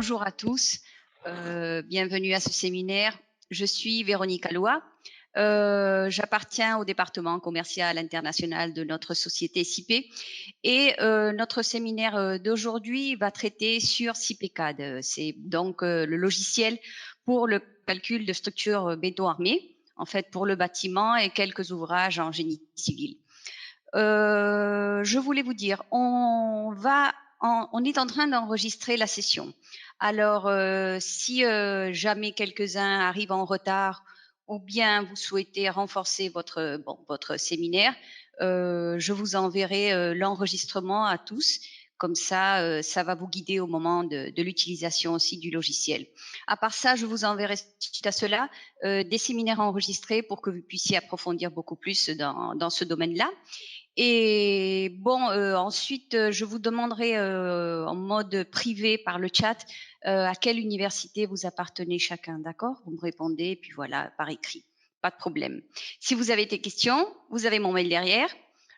Bonjour à tous, bienvenue à ce séminaire. Je suis Véronique Alois. J'appartiens au département commercial international de notre société CIPE et notre séminaire d'aujourd'hui va traiter sur CIPECAD. C'est donc le logiciel pour le calcul de structures béton armées, en fait pour le bâtiment et quelques ouvrages en génie civil. Je voulais vous dire, on est en train d'enregistrer la session. Alors, si jamais quelques-uns arrivent en retard ou bien vous souhaitez renforcer votre séminaire, je vous enverrai l'enregistrement à tous. Comme ça, ça va vous guider au moment de l'utilisation aussi du logiciel. À part ça, je vous enverrai suite à cela des séminaires enregistrés pour que vous puissiez approfondir beaucoup plus dans ce domaine-là. Et bon, ensuite, je vous demanderai en mode privé par le chat à quelle université vous appartenez chacun, d'accord? Vous me répondez, et puis voilà, par écrit, pas de problème. Si vous avez des questions, vous avez mon mail derrière,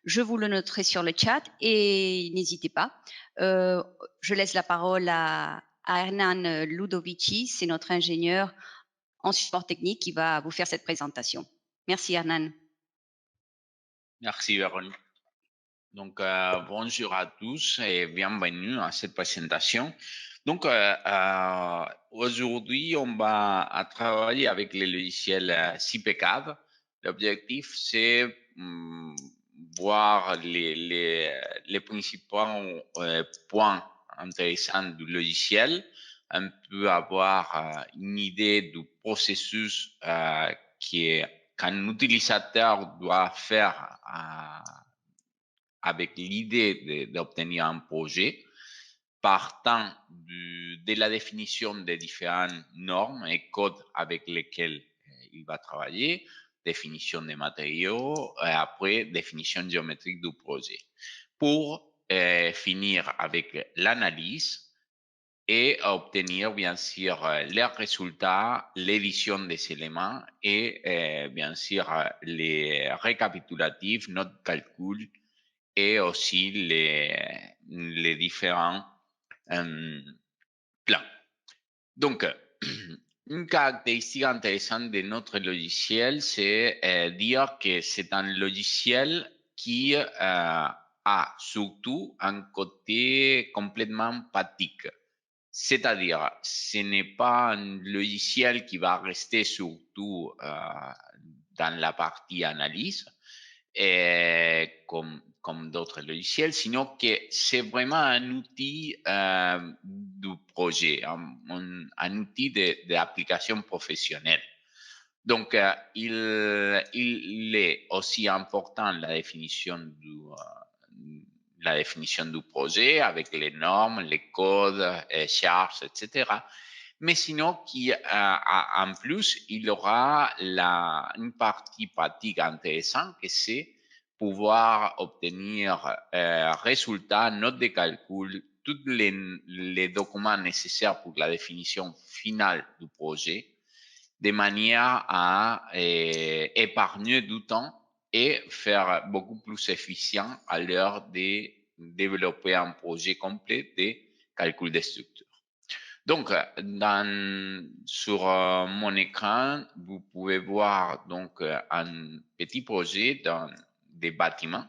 je vous le noterai sur le chat et n'hésitez pas. Je laisse la parole à Hernan Ludovici, c'est notre ingénieur en support technique qui va vous faire cette présentation. Merci Hernan. Merci Véronique. Donc, bonjour à tous et bienvenue à cette présentation. Donc, aujourd'hui, on va travailler avec les logiciels CIPECAD. L'objectif, c'est voir les principaux points intéressants du logiciel, un peu avoir une idée du processus qu'un utilisateur doit faire avec l'idée d'obtenir un projet, partant de la définition des différentes normes et codes avec lesquels il va travailler, définition des matériaux, et après définition géométrique du projet, pour finir avec l'analyse et obtenir bien sûr les résultats, l'édition des éléments et bien sûr les récapitulatifs, notes de calcul et aussi les différents plans. Donc, une caractéristique intéressante de notre logiciel, c'est dire que c'est un logiciel qui a surtout un côté complètement pratique. C'est-à-dire, ce n'est pas un logiciel qui va rester surtout dans la partie analyse, comme d'autres logiciels, sinon que c'est vraiment un outil du projet, un outil d'application professionnelle. Donc, il est aussi important la définition du projet avec les normes, les codes, charges, etc. Mais sinon, en plus, il aura une partie pratique intéressante que c'est pouvoir obtenir résultats, notes de calcul, tous les documents nécessaires pour la définition finale du projet, de manière à épargner du temps et faire beaucoup plus efficient à l'heure de développer un projet complet de calcul de structure. Donc, sur mon écran, vous pouvez voir donc un petit projet dans des bâtiments.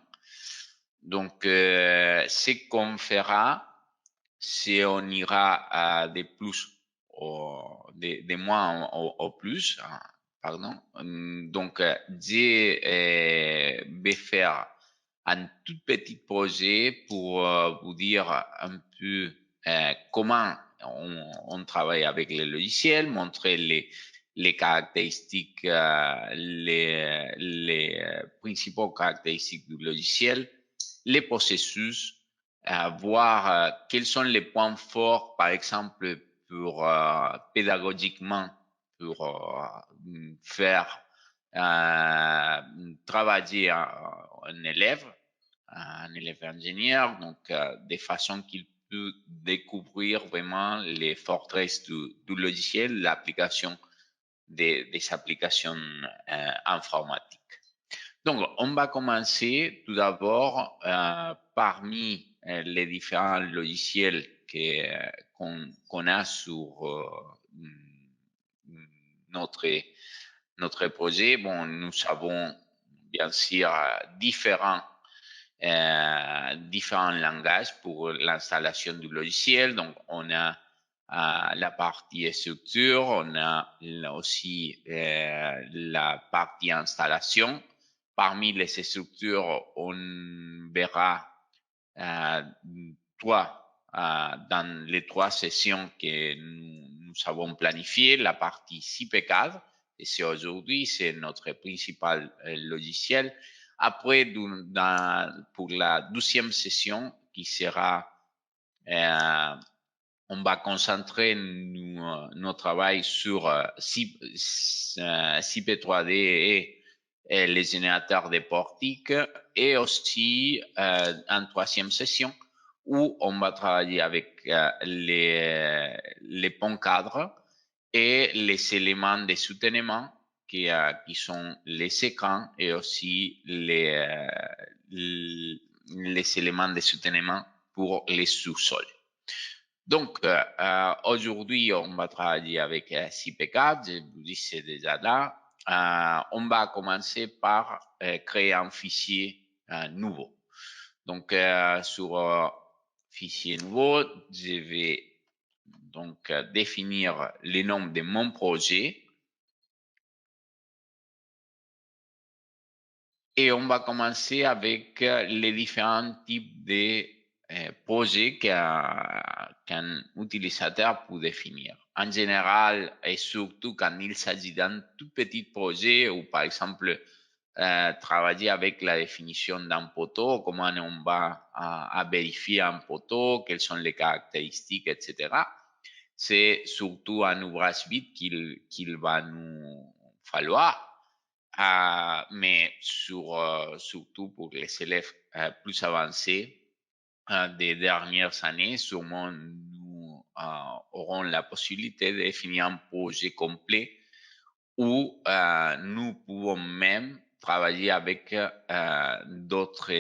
Donc, ce qu'on fera, c'est on ira à des plus, des moins au plus, pardon. Donc, je vais faire un tout petit projet pour vous dire un peu comment on travaille avec les logiciels, montrer les caractéristiques, les principaux caractéristiques du logiciel, les processus, voir quels sont les points forts, par exemple, pour pédagogiquement, pour faire travailler un élève ingénieur, donc de façon qu'il peut découvrir vraiment les forteresses du logiciel, l'application des applications informatiques. Donc, on va commencer tout d'abord parmi les différents logiciels qu'on a sur notre projet. Bon, nous avons bien sûr différents langages pour l'installation du logiciel. Donc, on a la partie structure, on a aussi la partie installation. Parmi les structures, on verra dans les 3 sessions que nous avons planifiées, la partie CP4, et c'est aujourd'hui, c'est notre principal logiciel. Après, pour la 12e session, qui sera, on va concentrer notre travail sur CP3D et les générateurs de portiques, et aussi en 3e session où on va travailler avec les ponts cadres et les éléments de soutènement qui sont les écrans et aussi les éléments de soutènement pour les sous-sols. Donc, aujourd'hui, on va travailler avec CP4, je vous dis c'est déjà là. On va commencer par créer un fichier nouveau. Donc, sur fichier nouveau, je vais donc définir le nom de mon projet. Et on va commencer avec les différents types de projets qu'un utilisateur peut définir. En général, et surtout quand il s'agit d'un tout petit projet ou par exemple travailler avec la définition d'un poteau, comment on va à vérifier un poteau, quelles sont les caractéristiques, etc. C'est surtout un ouvrage vide qu'il va nous falloir. Mais surtout pour les élèves plus avancés des dernières années, sûrement nous aurons la possibilité de définir un projet complet où nous pouvons même travailler avec d'autres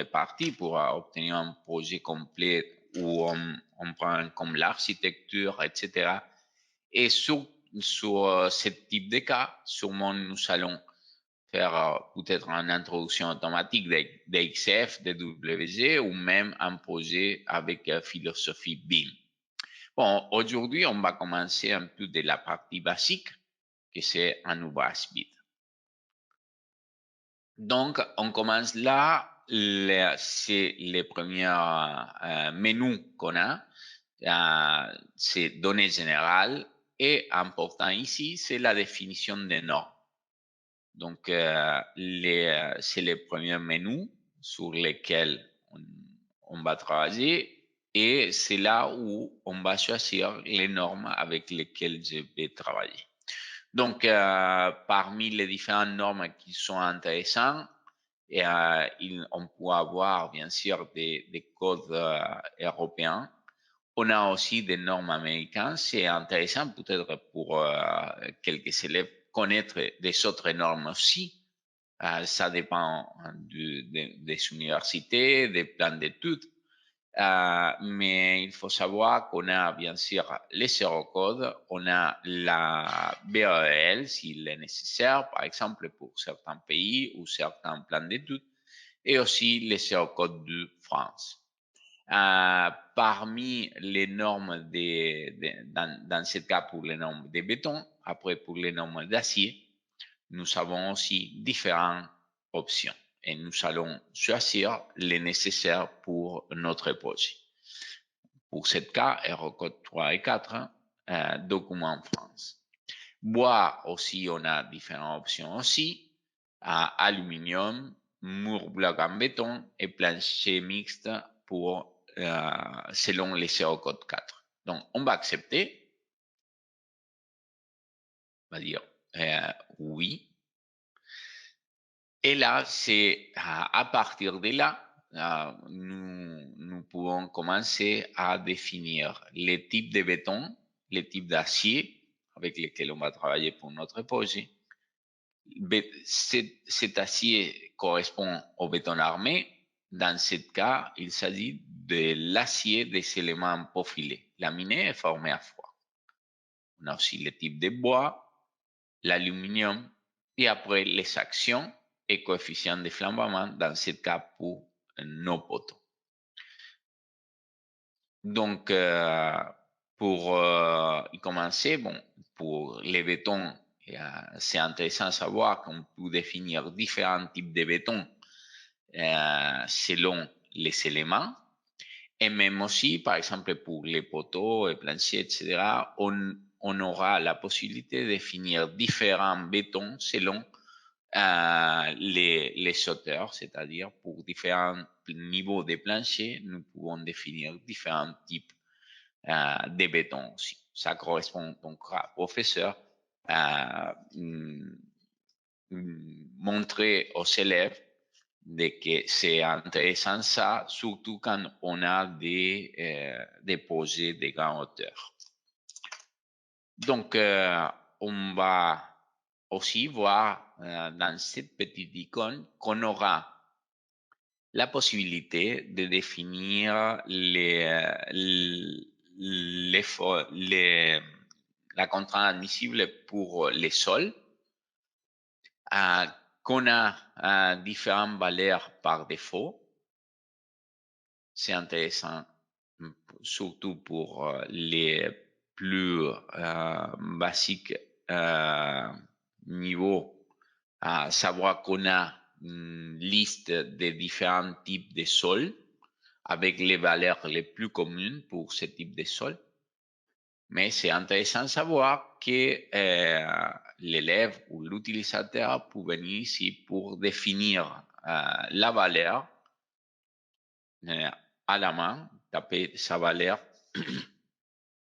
parties pour obtenir un projet complet où on prend comme l'architecture, etc. Et sur ce type de cas, sûrement nous allons faire peut-être une introduction automatique d'XF, de WG ou même un projet avec philosophie BIM. Bon, aujourd'hui, on va commencer un peu de la partie basique, que c'est un ouvrage vide. Donc, on commence là, c'est les premiers menus qu'on a. C'est données générales et important ici, c'est la définition des normes. Donc, c'est les premiers menus sur lesquels on va travailler et c'est là où on va choisir les normes avec lesquelles je vais travailler. Donc, parmi les différentes normes qui sont intéressantes, on peut avoir bien sûr des codes européens. On a aussi des normes américaines. C'est intéressant peut-être pour quelques élèves connaître des autres normes aussi. Ça dépend des universités, des plans d'études. Mais il faut savoir qu'on a bien sûr les Eurocodes, on a la BRL s'il est nécessaire, par exemple pour certains pays ou certains plans d'études, et aussi les Eurocodes de France. Parmi les normes dans ce cas pour les normes de béton, après pour les normes d'acier, nous avons aussi différentes options et nous allons choisir les nécessaires pour notre projet. Pour ce cas, Eurocode 3 et 4, documents France. Bois aussi, on a différentes options aussi. Aluminium, mur bloc en béton et plancher mixte pour selon les Eurocode 4. Donc, on va accepter. On va dire oui. Et là, c'est à partir de là, nous pouvons commencer à définir les types de béton, les types d'acier avec lesquels on va travailler pour notre projet. Cet acier correspond au béton armé Dans ce cas, il s'agit de l'acier des éléments profilés, laminé et formé à froid. On a aussi le type de bois, l'aluminium, et après les actions et coefficients de flambement, dans ce cas pour nos poteaux. Donc, pour commencer, bon, pour les bétons, c'est intéressant de savoir qu'on peut définir différents types de béton selon les éléments. Et même aussi, par exemple, pour les poteaux, les planchers, etc., on aura la possibilité de définir différents bétons selon les hauteurs, c'est-à-dire pour différents niveaux de plancher, nous pouvons définir différents types de béton aussi. Ça correspond donc à professeur montrer aux élèves que c'est intéressant ça, surtout quand on a des projets de grande hauteur. Donc, on va aussi voir dans cette petite icône qu'on aura la possibilité de définir la contrainte admissible pour les sols, qu'on a différentes valeurs par défaut. C'est intéressant, surtout pour les plus basiques niveaux, à savoir qu'on a une liste de différents types de sols avec les valeurs les plus communes pour ce type de sol. Mais c'est intéressant de savoir que l'élève ou l'utilisateur peut venir ici pour définir la valeur à la main, taper sa valeur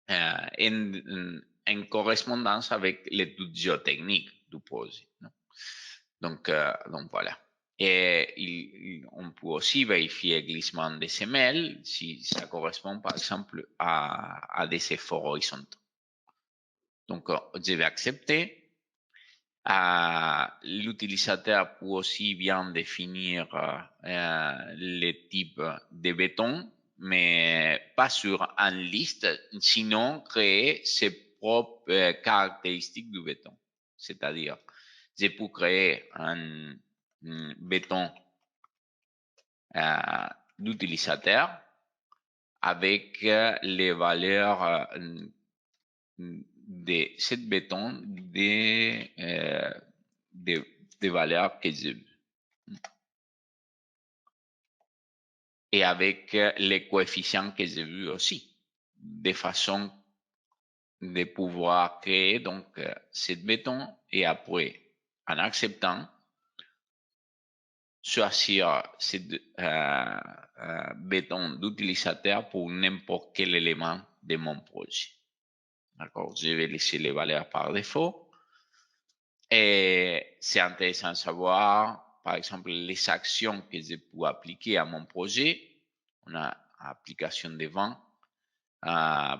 en correspondance avec l'étude géotechnique du projet. Donc voilà. Et on peut aussi vérifier le glissement des semelles si ça correspond par exemple à des efforts horizontaux. Donc je vais accepter. L'utilisateur peut aussi bien définir les types de béton, mais pas sur une liste, sinon créer ses propres caractéristiques du béton. C'est-à-dire, je peux créer un béton d'utilisateur avec les valeurs de cette béton des valeurs que j'ai vues. Et avec les coefficients que j'ai vus aussi, de façon de pouvoir créer donc cette béton et après, en acceptant, choisir ce béton d'utilisateur pour n'importe quel élément de mon projet. D'accord, je vais laisser les valeurs par défaut. Et c'est intéressant de savoir, par exemple, les actions que je peux appliquer à mon projet. On a application des vents.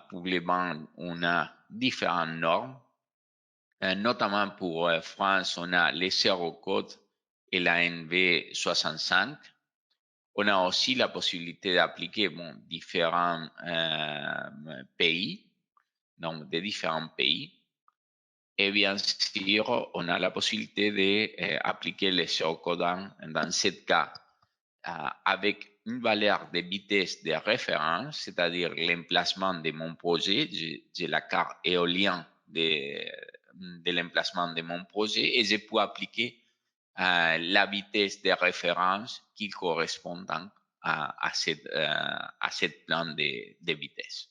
Pour les vents, on a différentes normes. Notamment pour France, on a les Code et la NV65. On a aussi la possibilité d'appliquer différents pays, donc des différents pays. Et bien sûr, on a la possibilité d'appliquer les géocodants dans ce cas avec une valeur de vitesse de référence, c'est-à-dire l'emplacement de mon projet. J'ai la carte éolienne de l'emplacement de mon projet et je peux appliquer la vitesse de référence qui correspond à cette plan de vitesse.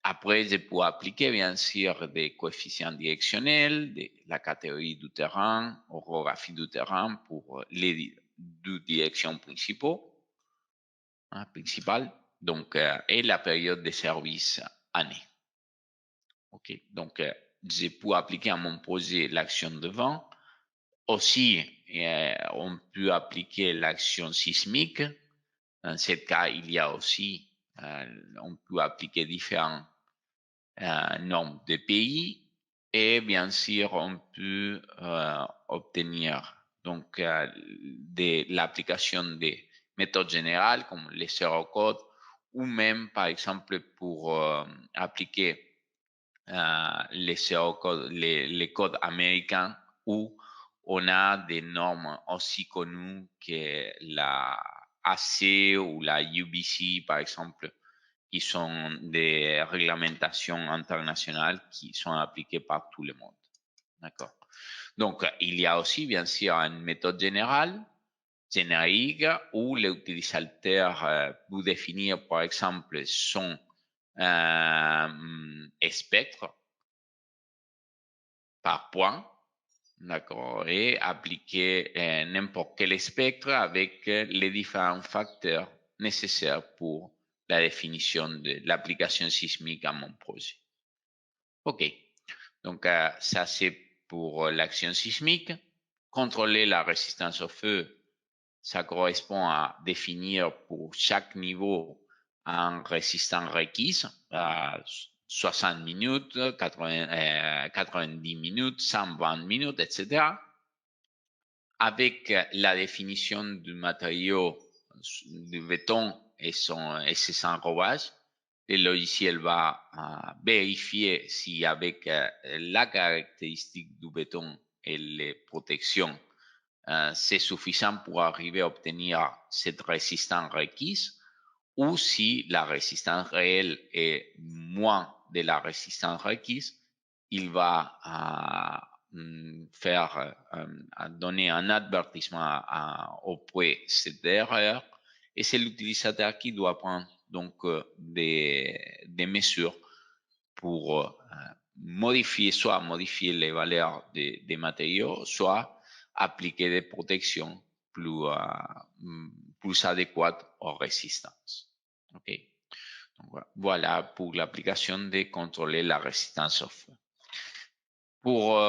Après, je peux appliquer bien sûr des coefficients directionnels, de la catégorie du terrain, orographie du terrain pour les deux directions principales. Donc, et la période de service année. Ok, donc je peux appliquer à mon projet l'action de vent. Aussi, on peut appliquer l'action sismique. Dans ce cas, il y a aussi, on peut appliquer différents nombre de pays et bien sûr on peut obtenir donc de l'application des méthodes générales comme les pseudocodes ou même, par exemple, pour appliquer les codes américains où on a des normes aussi connues que la AC ou la UBC, par exemple, qui sont des réglementations internationales qui sont appliquées par tout le monde. D'accord. Donc, il y a aussi, bien sûr, une méthode générale, générique, où l'utilisateur peut définir, par exemple, son spectre par point, d'accord, et appliquer n'importe quel spectre avec les différents facteurs nécessaires pour la définition de l'application sismique à mon projet. OK. Donc, ça, c'est pour l'action sismique. Contrôler la résistance au feu, ça correspond à définir pour chaque niveau un résistant requis, 60 minutes, 90 minutes, 120 minutes, etc. Avec la définition du matériau du béton et ses enrobages, le logiciel va vérifier si avec la caractéristique du béton et les protections, c'est suffisant pour arriver à obtenir cette résistance requise ou si la résistance réelle est moins de la résistance requise, il va donner un avertissement au point d'erreur et c'est l'utilisateur qui doit prendre donc des mesures pour soit modifier les valeurs des matériaux, soit appliquer des protections plus adéquates aux résistances. OK. Donc, voilà pour l'application de contrôler la résistance au feu. Pour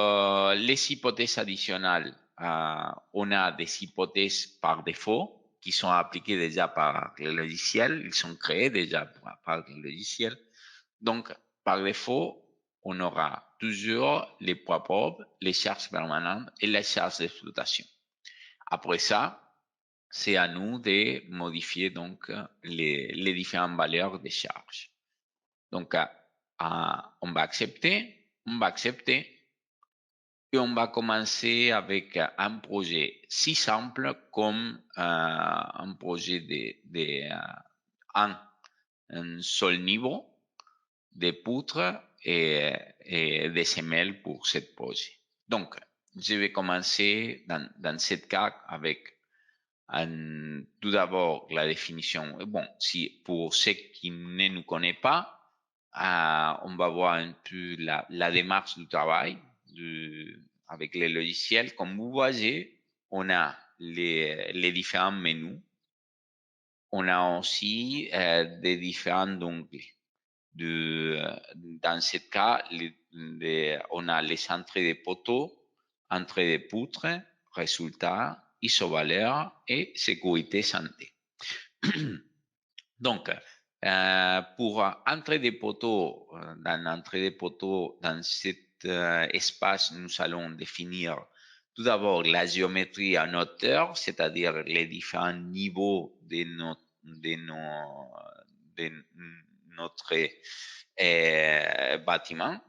les hypothèses additionnelles, on a des hypothèses par défaut qui sont appliquées déjà par le logiciel. Ils sont créés déjà par le logiciel. Donc, par défaut, on aura toujours les poids probes, les charges permanentes et les charges d'exploitation. Après ça, c'est à nous de modifier donc les différentes valeurs des charges. Donc, on va accepter et on va commencer avec un projet si simple comme un projet un seul niveau de poutres et des semelles pour ce projet. Donc, je vais commencer dans ce cas avec tout d'abord la définition. Bon, si pour ceux qui ne nous connaissent pas, on va voir un peu la démarche du travail avec les logiciels. Comme vous voyez, on a les différents menus. On a aussi des différents onglets. Dans ce cas, on a les entrées de poteaux, entrées de poutres, résultats, isovaleurs et sécurité santé. Donc, pour entrer des poteaux, dans cet espace, nous allons définir tout d'abord la géométrie en hauteur, c'est-à-dire les différents niveaux de notre bâtiment.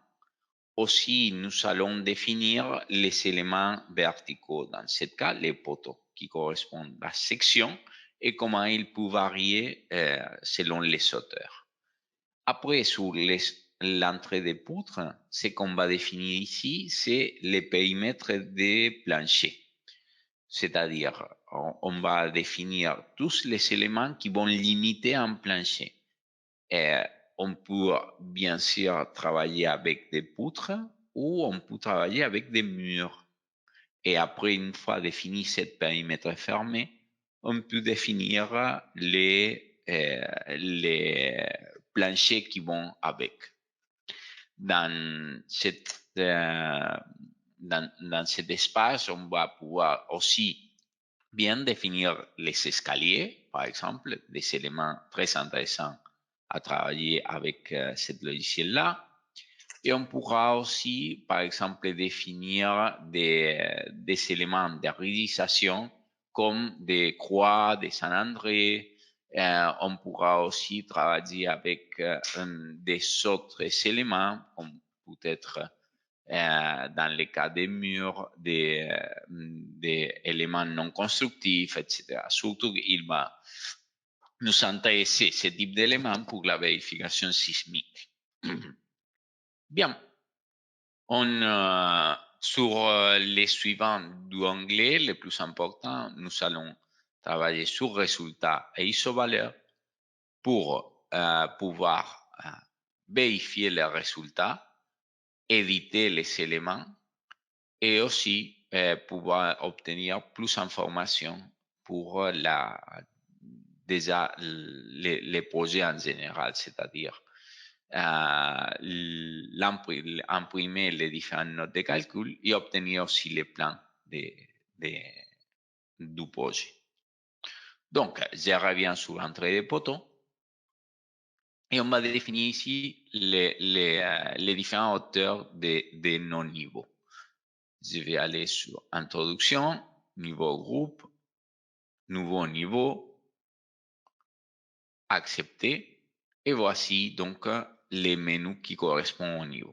Aussi, nous allons définir les éléments verticaux, dans ce cas, les poteaux, qui correspondent à la section et comment ils peuvent varier selon les hauteurs. Après, sur l'entrée des poutres, ce qu'on va définir ici, c'est les périmètres des planchers. C'est-à-dire, on va définir tous les éléments qui vont limiter un plancher. On peut bien sûr travailler avec des poutres ou on peut travailler avec des murs. Et après, une fois défini ce périmètre fermé, on peut définir les planchers qui vont avec. Dans cet espace, on va pouvoir aussi bien définir les escaliers, par exemple, des éléments très intéressants à travailler avec ce logiciel-là. Et on pourra aussi, par exemple, définir des éléments de réalisation comme des croix, des Saint-André. On pourra aussi travailler avec des autres éléments, comme peut-être dans le cas des murs, des éléments non constructifs, etc. Surtout, il va nous intéresser ce type d'éléments pour la vérification sismique. Bien. Sur les suivants du onglet, les plus importants, nous allons travailler sur résultats et isovaleurs pour pouvoir vérifier les résultats, éditer les éléments et aussi pouvoir obtenir plus d'informations pour déjà les projets en général, c'est-à-dire imprimer les différentes notes de calcul et obtenir aussi les plans du projet. Donc, je reviens sur l'entrée des poteaux et on va définir ici les différentes hauteurs de nos niveaux. Je vais aller sur Introduction, Niveau groupe, Nouveau niveau, Accepter et voici donc les menus qui correspondent au niveau.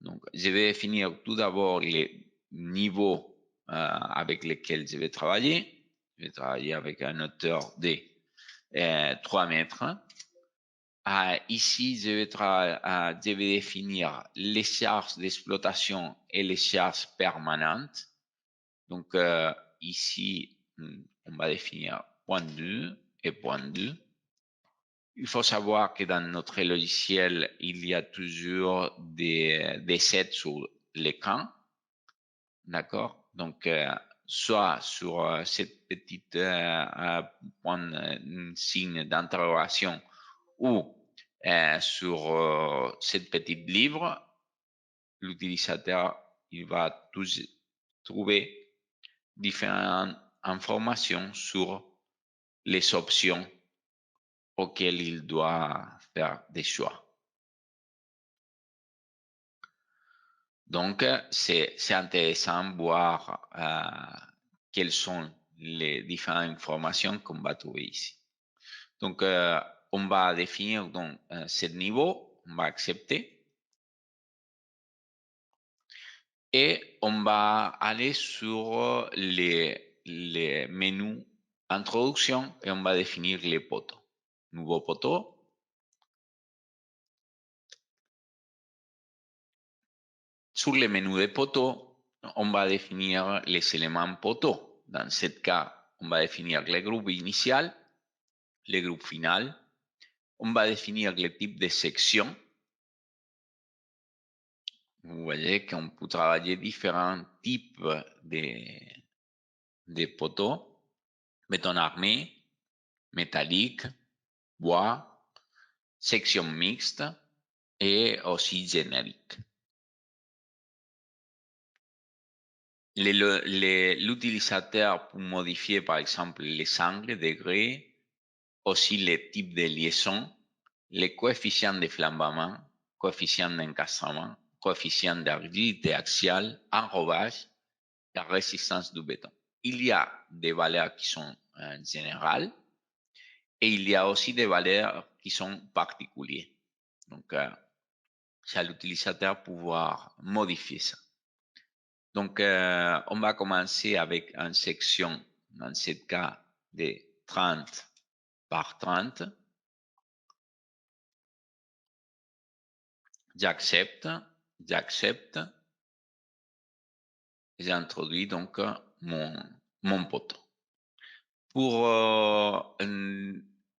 Donc, je vais définir tout d'abord les niveaux avec lesquels je vais travailler. Je vais travailler avec un hauteur de 3 mètres. Ici, je vais définir les charges d'exploitation et les charges permanentes. Donc, ici, on va définir point 2 et point 2. Il faut savoir que dans notre logiciel, il y a toujours des sets sur l'écran. D'accord? Donc, soit sur cette petite signe d'interrogation ou sur cette petite livre, l'utilisateur il va trouver différentes informations sur les options auxquelles il doit faire des choix. Donc, c'est intéressant de voir quelles sont les différentes informations qu'on va trouver ici. Donc, on va définir donc ce niveau, on va accepter. Et on va aller sur les menus introduction et on va définir les poteaux. Nouveau poteau. Sur le menu des poteaux, on va définir les éléments poteaux. Dans ce cas, on va définir le groupe initial, le groupe final. On va définir le type de section. Vous voyez qu'on peut travailler différents types de poteaux. Béton armé, métallique, bois, section mixte et aussi générique. L'utilisateur peut modifier par exemple les angles, degrés, aussi les types de liaison, les coefficients de flambement, coefficient d'encastrement, coefficient de rigidité axiale, enrobage, la résistance du béton. Il y a des valeurs qui sont générales et il y a aussi des valeurs qui sont particulières. Donc, c'est à l'utilisateur pouvoir modifier ça. Donc, on va commencer avec une section, dans ce cas, de 30 par 30. J'accepte. J'introduis donc mon poteau. Pour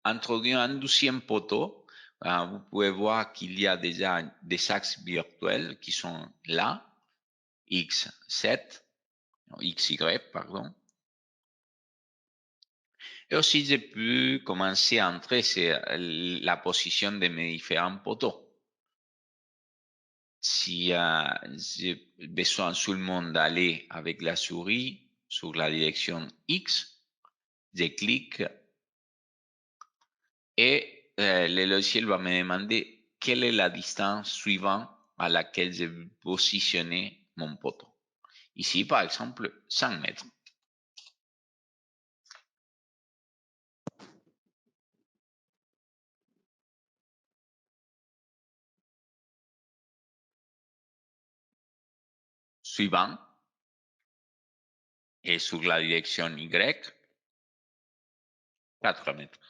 introduire un deuxième poteau, vous pouvez voir qu'il y a déjà des axes virtuels qui sont là, X7, XY, pardon. Et aussi, je peux commencer à entrer la position de mes différents poteaux. Si j'ai besoin seulement d'aller avec la souris sur la direction X, je clique et le logiciel va me demander quelle est la distance suivante à laquelle je vais positionner mon poteau. Ici, par exemple, 100 mètres. suivant et sur la direction Y, 4 mètres.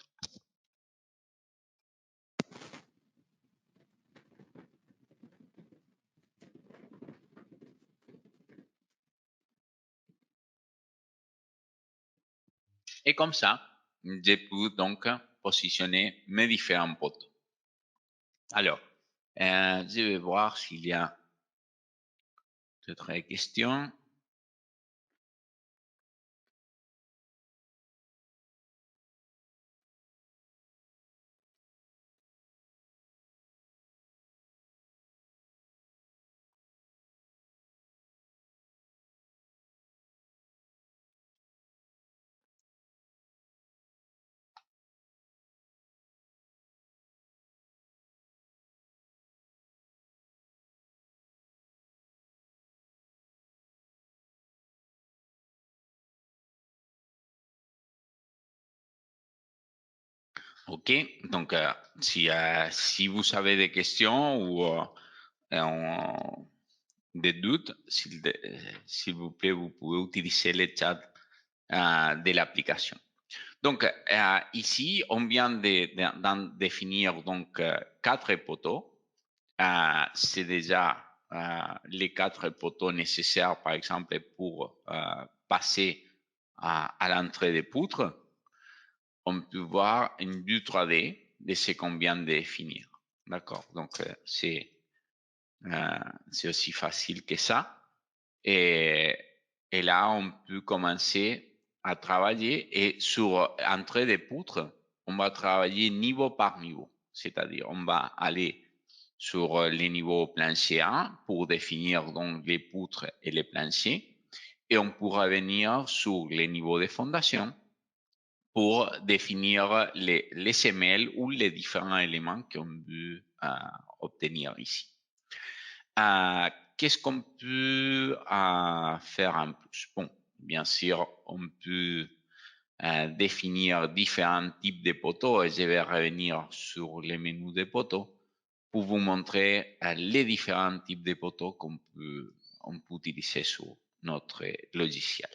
Et comme ça, je peux donc positionner mes différents poteaux. Alors, je vais voir s'il y a d'autres questions. OK, donc si vous avez des questions ou des doutes, s'il vous plaît, vous pouvez utiliser le chat de l'application. Donc ici, on vient d'en définir donc 4 poteaux. C'est déjà les 4 poteaux nécessaires, par exemple, pour passer à l'entrée des poutres. On peut voir une vue 3D de ce qu'on vient de définir. D'accord, donc c'est aussi facile que ça. Et là, on peut commencer à travailler et sur entrée des poutres, on va travailler niveau par niveau. C'est-à-dire, on va aller sur les niveaux plancher 1 pour définir donc les poutres et les planchers. Et on pourra venir sur les niveaux de fondation pour définir les semelles ou les différents éléments qu'on veut obtenir ici. Qu'est-ce qu'on peut faire en plus? Bon, bien sûr, on peut définir différents types de poteaux et je vais revenir sur les menus des poteaux pour vous montrer les différents types de poteaux qu'on peut utiliser sur notre logiciel.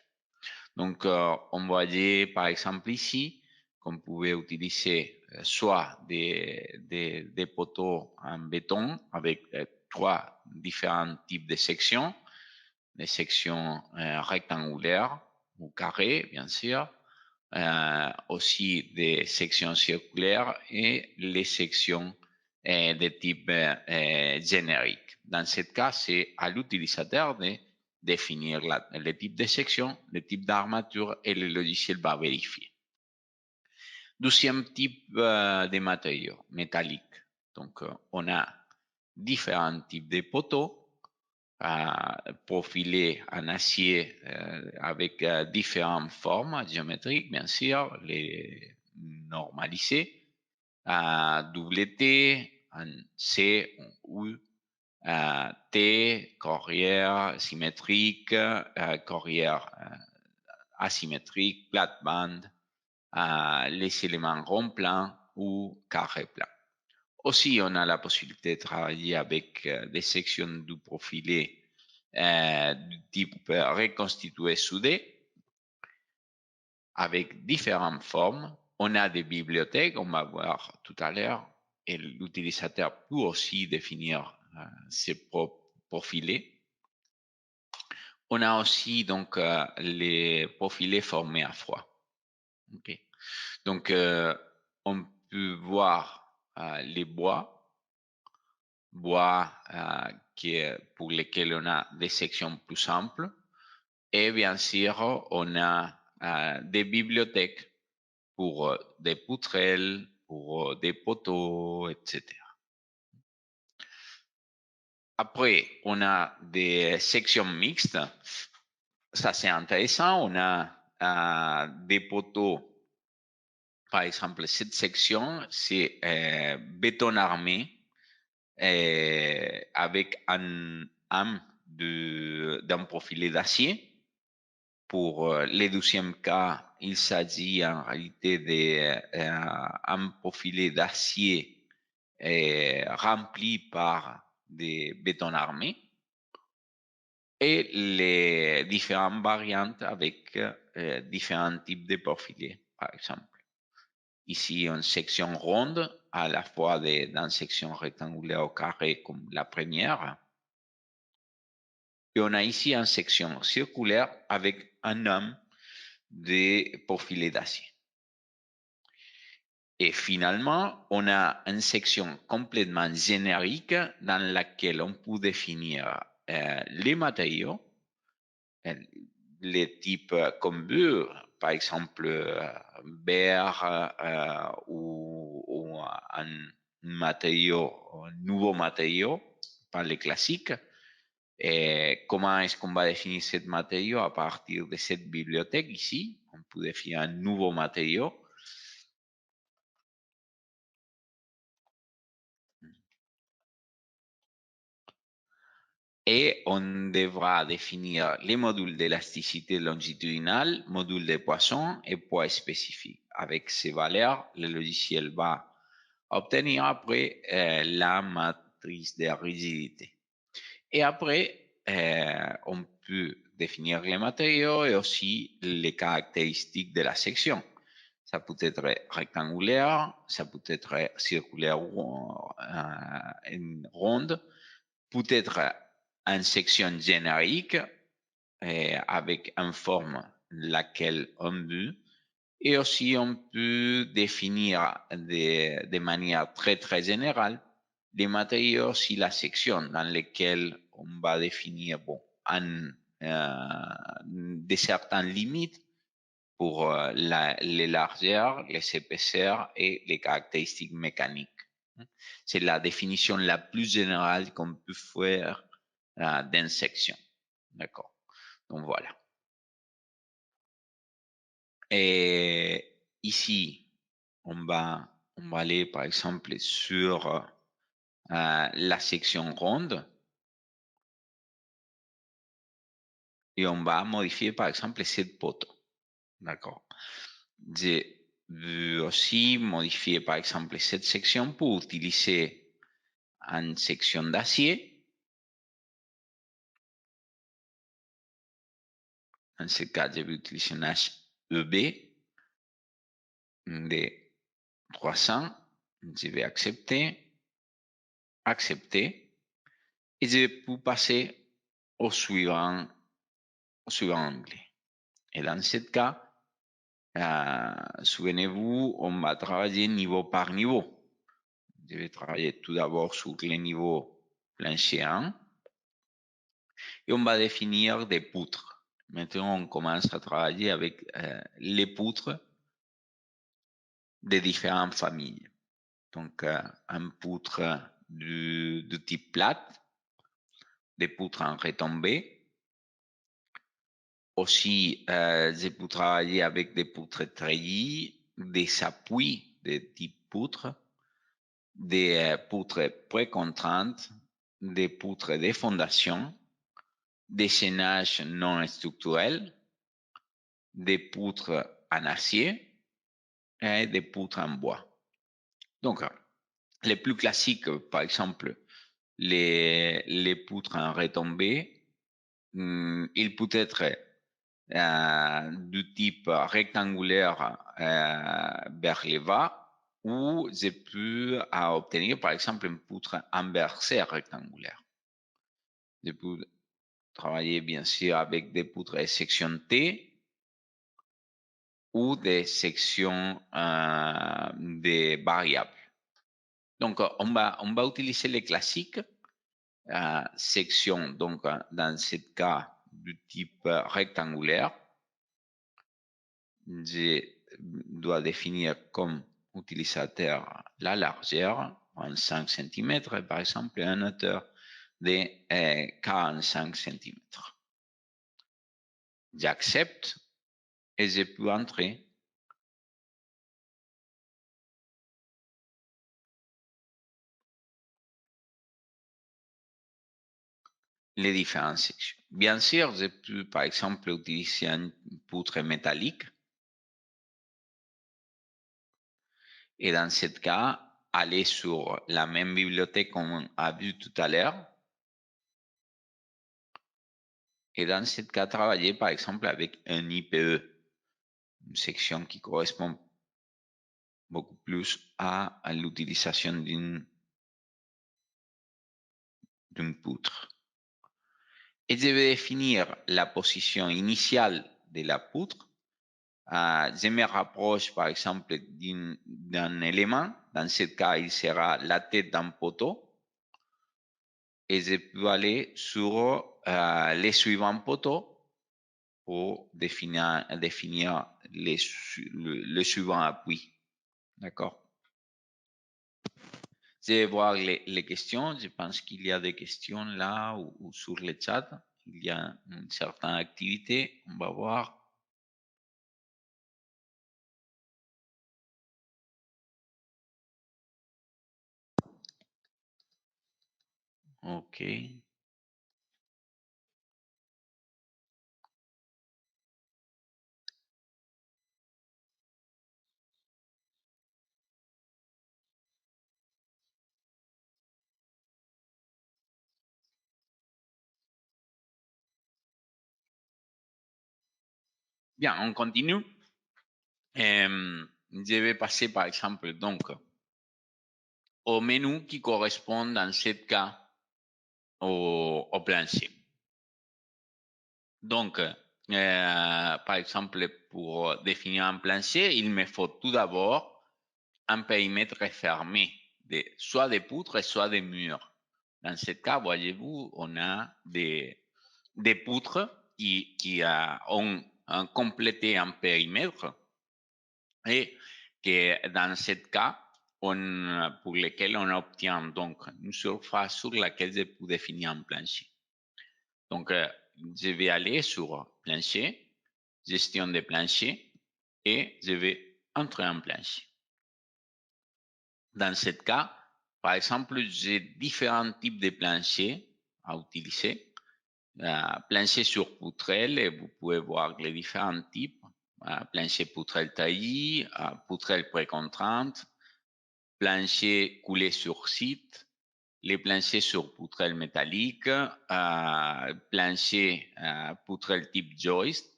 Donc, on voyait par exemple ici qu'on pouvait utiliser soit des poteaux en béton avec 3 différents types de sections, des sections rectangulaires ou carrées, bien sûr, aussi des sections circulaires et les sections de type générique. Dans ce cas, c'est à l'utilisateur de définir le type de section, le type d'armature et le logiciel va vérifier. Deuxième type de matériaux métalliques. Donc, on a différents types de poteaux profilés en acier avec différentes formes géométriques, bien sûr, les normalisés, double T, en C, en U, T, corrière symétrique, corrière asymétrique, plate-bande, les éléments rond-plan ou carré-plan. Aussi, on a la possibilité de travailler avec des sections du profilé du type reconstitué soudé avec différentes formes. On a des bibliothèques, on va voir tout à l'heure, et l'utilisateur peut aussi définir ses propres profilés. On a aussi donc les profilés formés à froid. Okay. Donc, on peut voir les bois pour lesquels on a des sections plus simples. Et bien sûr, on a des bibliothèques pour des poutrelles, pour des poteaux, etc. Après, on a des sections mixtes. Ça, c'est intéressant. On a des poteaux. Par exemple, cette section, c'est béton armé avec un d'un profilé d'acier. Pour le deuxième cas, il s'agit en réalité d'un profilé d'acier rempli par des bétons armés. et les différentes variantes avec différents types de profilés, par exemple. Ici, une section ronde, à la fois dans section rectangulaire ou carré comme la première. Et on a ici une section circulaire avec un homme de profilé d'acier. Et finalement, on a une section complètement générique dans laquelle on peut définir les matériaux, les types comme par exemple verre ou un nouveau matériau, pas les classiques. Et comment est-ce qu'on va définir ce matériau à partir de cette bibliothèque ici? On peut définir un nouveau matériau. Et on devra définir les modules d'élasticité longitudinale, module de Poisson et poids spécifique. Avec ces valeurs, le logiciel va obtenir après la matrice de rigidité. Et après, on peut définir les matériaux et aussi les caractéristiques de la section. Ça peut être rectangulaire, ça peut être circulaire ou ronde, peut être une section générique avec une forme laquelle on veut. Et aussi, on peut définir de manière très, très générale les matériaux si la section dans laquelle on va définir de certaines limites pour les largeurs, les épaisseurs et les caractéristiques mécaniques. C'est la définition la plus générale qu'on peut faire d'une section. D'accord. Donc voilà. Et ici, on va aller par exemple sur la section ronde et on va modifier par exemple cette poteau. D'accord. J'ai vu aussi modifier par exemple cette section pour utiliser une section d'acier. En ce cas, je vais utiliser un HEB de 300. Je vais accepter, et je peux passer au suivant onglet. Et dans ce cas, souvenez-vous, on va travailler niveau par niveau. Je vais travailler tout d'abord sur le niveau plancher 1 et on va définir des poutres. Maintenant, on commence à travailler avec les poutres de différentes familles. Donc, un poutre du type plate, des poutres en retombée. Aussi, je peux travailler avec des poutres treillis, des appuis de type poutre, des poutres précontrantes, des poutres de fondation, des chaînages non structurels, des poutres en acier et des poutres en bois. Donc, les plus classiques, par exemple, les poutres en retombée, il peut être du type rectangulaire vers le bas, ou je peux obtenir par exemple une poutre inversée rectangulaire. Je peux travailler bien sûr avec des poutres de section T ou des sections de variables. Donc on va utiliser les classiques sections, donc dans ce cas du type rectangulaire. Je dois définir comme utilisateur la largeur en 5 cm, par exemple, et une hauteur de 45 cm. J'accepte et je peux entrer les différentes sections. Bien sûr, je peux, par exemple, utiliser une poutre métallique. Et dans ce cas, aller sur la même bibliothèque qu'on a vu tout à l'heure. Et dans ce cas, travailler par exemple avec un IPE, une section qui correspond beaucoup plus à l'utilisation d'une poutre. Et je vais définir la position initiale de la poutre. Je me rapproche par exemple d'un élément. Dans ce cas, il sera la tête d'un poteau. Et je peux aller sur les suivants poteaux pour définir le suivant appui. D'accord? Je vais voir les questions. Je pense qu'il y a des questions là ou sur le chat. Il y a une certaine activité. On va voir. OK. Bien, on continue. Je vais passer par exemple donc au menu qui correspond dans ce cas au plancher. Donc, par exemple, pour définir un plancher, il me faut tout d'abord un périmètre fermé, soit des poutres, soit des murs. Dans ce cas, voyez-vous, on a des poutres qui ont complété un périmètre et que dans ce cas, pour lequel on obtient donc une surface sur laquelle je peux définir un plancher. Donc, je vais aller sur plancher, gestion des planchers et je vais entrer en plancher. Dans ce cas, par exemple, j'ai différents types de planchers à utiliser. Plancher sur poutrelle, et vous pouvez voir les différents types. Plancher poutrelle taillis, poutrelle précontrainte, plancher coulé sur site, les planchers sur poutrelle métallique, plancher poutrelle type joist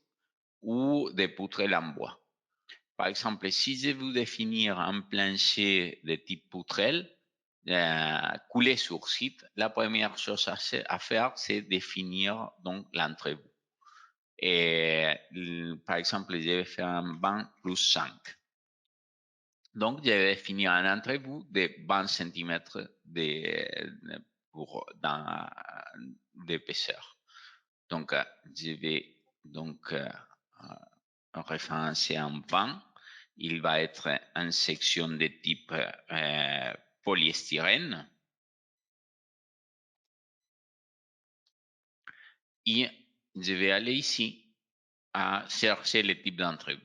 ou des poutrelles en bois. Par exemple, si je veux définir un plancher de type poutrelle coulé sur site, la première chose à faire, c'est définir donc l'entrevue. Et par exemple, je vais faire un banc plus 5. Donc, je vais définir un entrevue de 20 cm d'épaisseur. Donc, je vais donc référencer un banc. Il va être en section de type polyestyrène. Et je vais aller ici à chercher le type d'entrevue.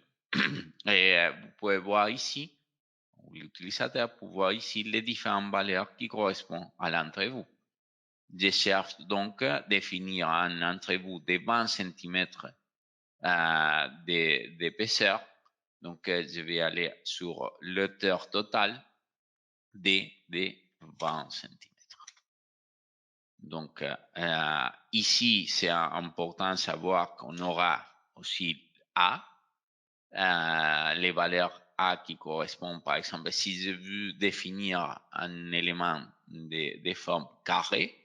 Et vous pouvez voir ici, l'utilisateur peut voir ici les différentes valeurs qui correspondent à l'entrevue. Je cherche donc à définir un entrevue de 20 cm d'épaisseur. Donc, je vais aller sur l'hauteur totale de 20 cm. Donc, ici, c'est important de savoir qu'on aura aussi A, les valeurs A qui correspondent, par exemple, si je veux définir un élément de forme carrée,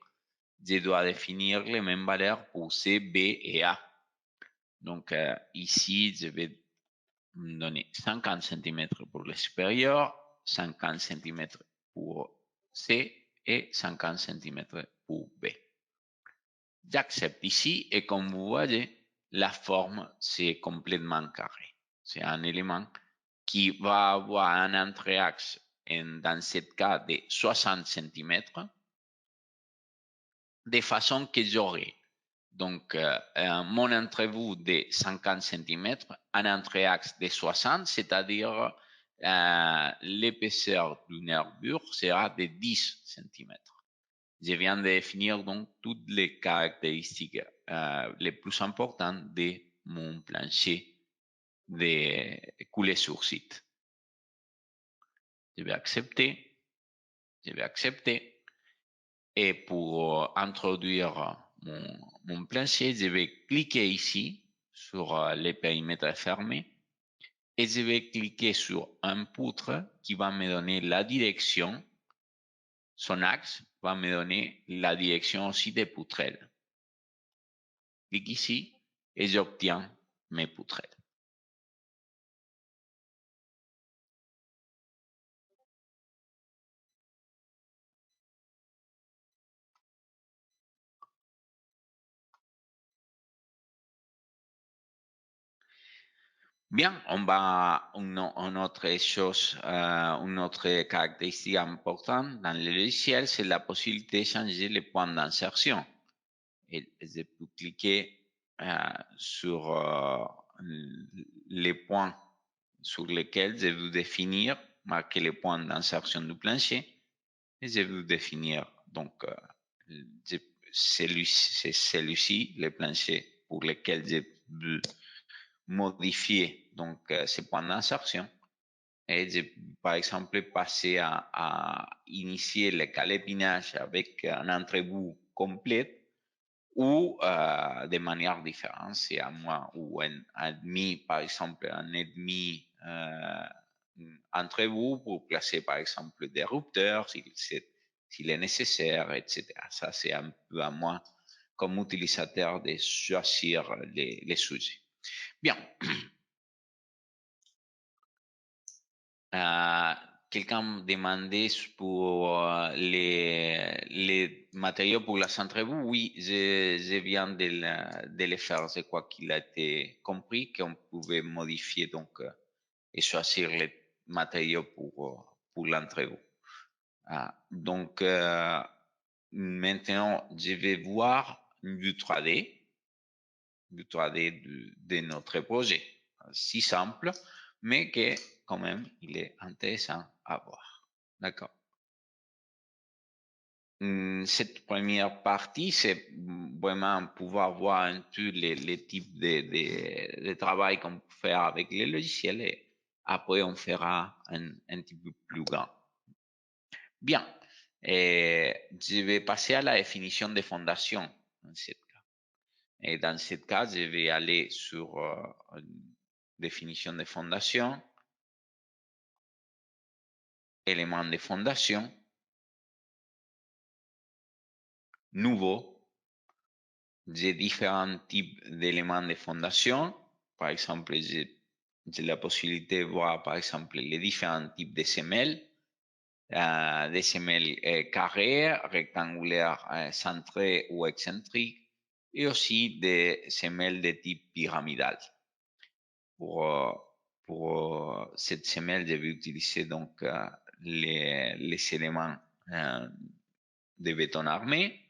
je dois définir les mêmes valeurs pour C, B et A. Donc, ici, je vais donner 50 cm pour le supérieur, 50 cm pour C et 50 cm pour B. J'accepte ici et comme vous voyez, la forme, c'est complètement carré. C'est un élément qui va avoir un entre-axe dans ce cas de 60 cm, de façon que j'aurai donc mon entrevue de 50 cm, un entre-axe de 60, c'est-à-dire l'épaisseur d'une nervure sera de 10 cm. Je viens de définir donc toutes les caractéristiques les plus importantes de mon plancher de coulé sur site. Je vais accepter. Et pour introduire mon plancher, je vais cliquer ici sur les périmètres fermés et je vais cliquer sur un poutre qui va me donner la direction. Son axe va me donner la direction aussi des poutrelles. Clique ici et j'obtiens mes poutrelles. Bien, on va une autre chose, une autre caractéristique importante dans le logiciel, c'est la possibilité de changer les points d'insertion. Et je peux cliquer sur les points sur lesquels je veux définir, marquer les points d'insertion du plancher, et je veux définir donc c'est celui-ci, le plancher pour lequel je veux modifier donc ces points d'insertion. Et je peux, par exemple, passer à initier le calépinage avec un entrebout complet ou de manière différente, c'est à moi ou un demi, par exemple, un et demi entrebout pour placer, par exemple, des rupteurs s'il est nécessaire, etc. Ça, c'est un peu à moi comme utilisateur de choisir les sujets. Bien. Quelqu'un me demandait pour les matériaux pour la centre-bout. Oui, je viens de les faire. Je crois qu'il a été compris qu'on pouvait modifier donc et choisir les matériaux pour l'entrebout. Donc maintenant, je vais voir une vue 3D, de notre projet. Si simple, mais que quand même, il est intéressant à voir. D'accord. Cette première partie, c'est vraiment pouvoir voir un peu les types de travail qu'on peut faire avec les logiciels et après on fera un petit peu plus grand. Bien. Je vais passer à la définition des fondations dans ce cas. Et dans ce cas, je vais aller sur définition des fondations, éléments de fondation, nouveau. J'ai différents types d'éléments de fondation. Par exemple, j'ai la possibilité de voir, par exemple, les différents types de semelles. Des semelles carrées, rectangulaires, centrées ou excentriques, et aussi des semelles de type pyramidal. Pour cette semelle, je vais utiliser donc les éléments de béton armé.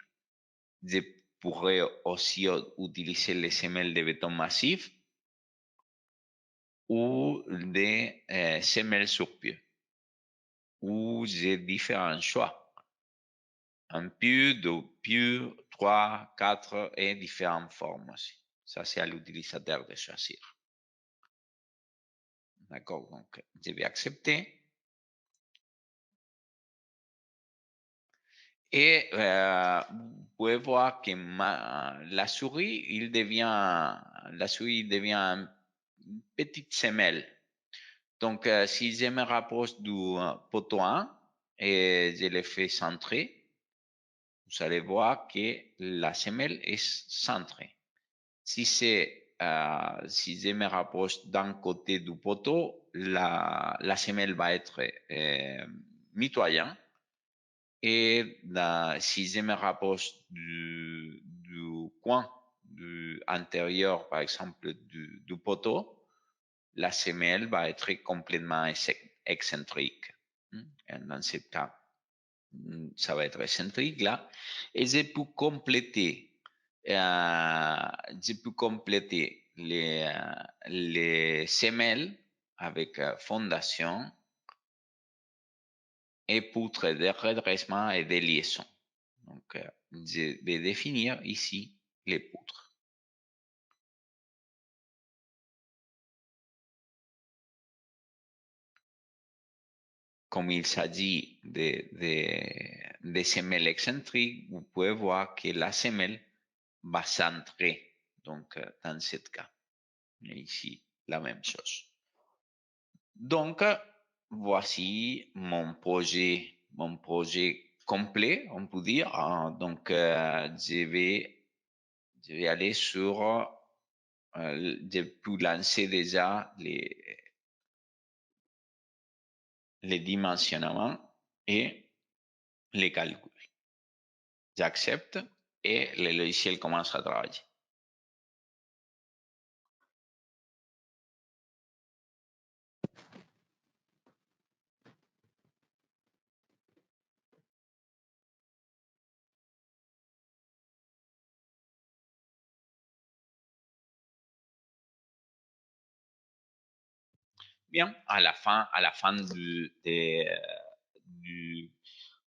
Je pourrais aussi utiliser les semelles de béton massif ou des semelles sur pied, où j'ai différents choix. Un pieu, 2 pieux, 3, 4 et différentes formes aussi. Ça, c'est à l'utilisateur de choisir. D'accord, donc je vais accepter. Et vous pouvez voir que la souris devient une petite semelle. Donc, si je me rapproche du poteau 1 et je le fais centrer, vous allez voir que la semelle est centrée. Si je me rapproche d'un côté du poteau, la semelle va être mitoyenne. Et si je me rapproche du coin antérieur, par exemple, du poteau, la semelle va être complètement excentrique. Dans ce cas, ça va être excentrique là. Et je peux compléter les semelles avec fondation et poutres de redressement et de liaison. Donc, je vais définir ici les poutres. Comme il s'agit de semelles excentriques, vous pouvez voir que la semelle va s'entrer donc dans ce cas. Et ici, la même chose. Donc, voici mon projet complet, on peut dire. Donc, je vais aller sur, je peux lancer déjà les dimensionnements et les calculs. J'accepte et le logiciel commence à travailler. Bien, à la fin du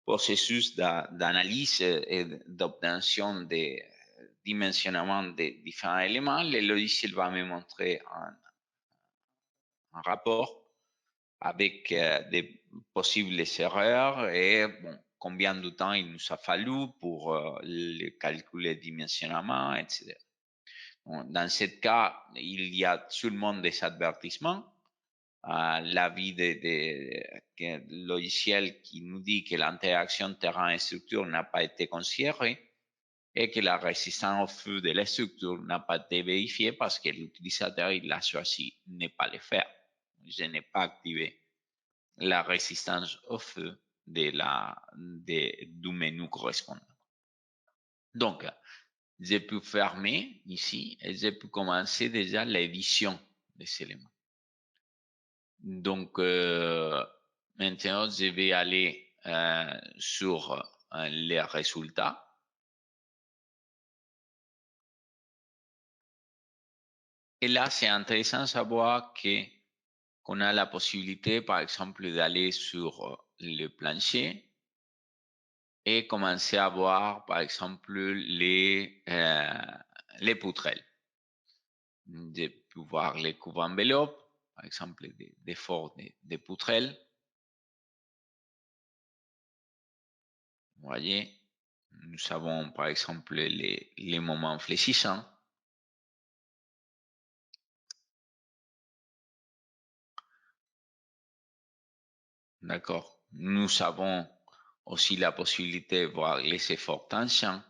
processus d'analyse et d'obtention des dimensionnements des différents éléments, le logiciel va me montrer un rapport avec des possibles erreurs et bon, combien de temps il nous a fallu pour calculer le dimensionnement, etc. Bon, dans ce cas, il y a seulement des avertissements. L'avis de logiciel qui nous dit que l'interaction terrain et structure n'a pas été considérée et que la résistance au feu de la structure n'a pas été vérifiée parce que l'utilisateur il a choisi de ne pas le faire. Je n'ai pas activé la résistance au feu du menu correspondant. Donc, je peux fermer ici et je peux commencer déjà l'édition de ces éléments. Donc, maintenant, je vais aller sur les résultats. Et là, c'est intéressant de savoir qu'on a la possibilité, par exemple, d'aller sur le plancher et commencer à voir, par exemple, les poutrelles. De pouvoir les couves enveloppes, par exemple, des forts des poutrelles. Vous voyez, nous avons, par exemple, les moments fléchissants. D'accord. Nous avons aussi la possibilité de voir les efforts tangents.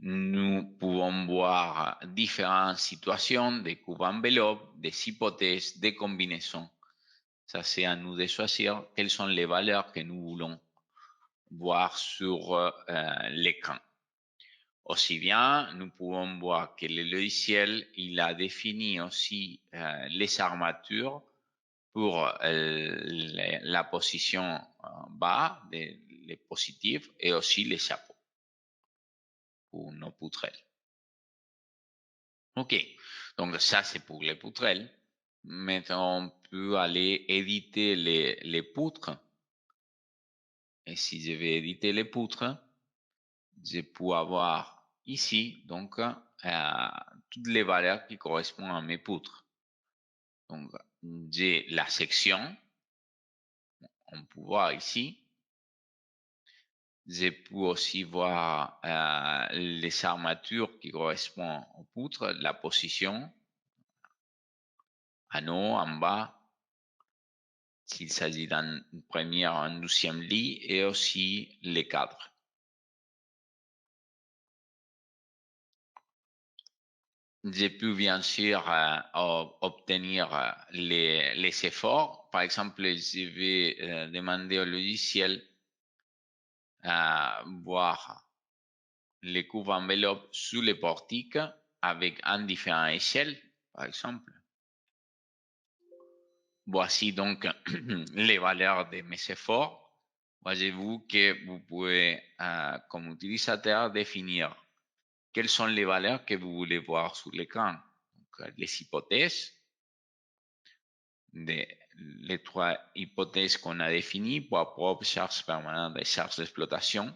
Nous pouvons voir différentes situations, des courbes enveloppes, des hypothèses, des combinaisons. Ça, c'est à nous de choisir quelles sont les valeurs que nous voulons voir sur l'écran. Aussi bien, nous pouvons voir que le logiciel, il a défini aussi les armatures pour la position bas, les positifs, et aussi les chapeaux pour nos poutrelles. OK, donc ça c'est pour les poutrelles. Maintenant, on peut aller éditer les poutres. Et si je vais éditer les poutres, je peux avoir ici donc toutes les valeurs qui correspondent à mes poutres. Donc, j'ai la section, on peut voir ici. Je peux aussi voir les armatures qui correspondent aux poutres, la position, en haut, en bas, s'il s'agit d'une première, un deuxième lit, et aussi les cadres. Je peux bien sûr obtenir les efforts. Par exemple, je vais demander au logiciel voir les courbes enveloppes sous les portiques avec un différent échelle, par exemple. Voici donc les valeurs de mes efforts. Voyez-vous que vous pouvez, comme utilisateur, définir quelles sont les valeurs que vous voulez voir sur l'écran. Les hypothèses, les trois hypothèses qu'on a définies, poids propre, charge permanente et charge d'exploitation.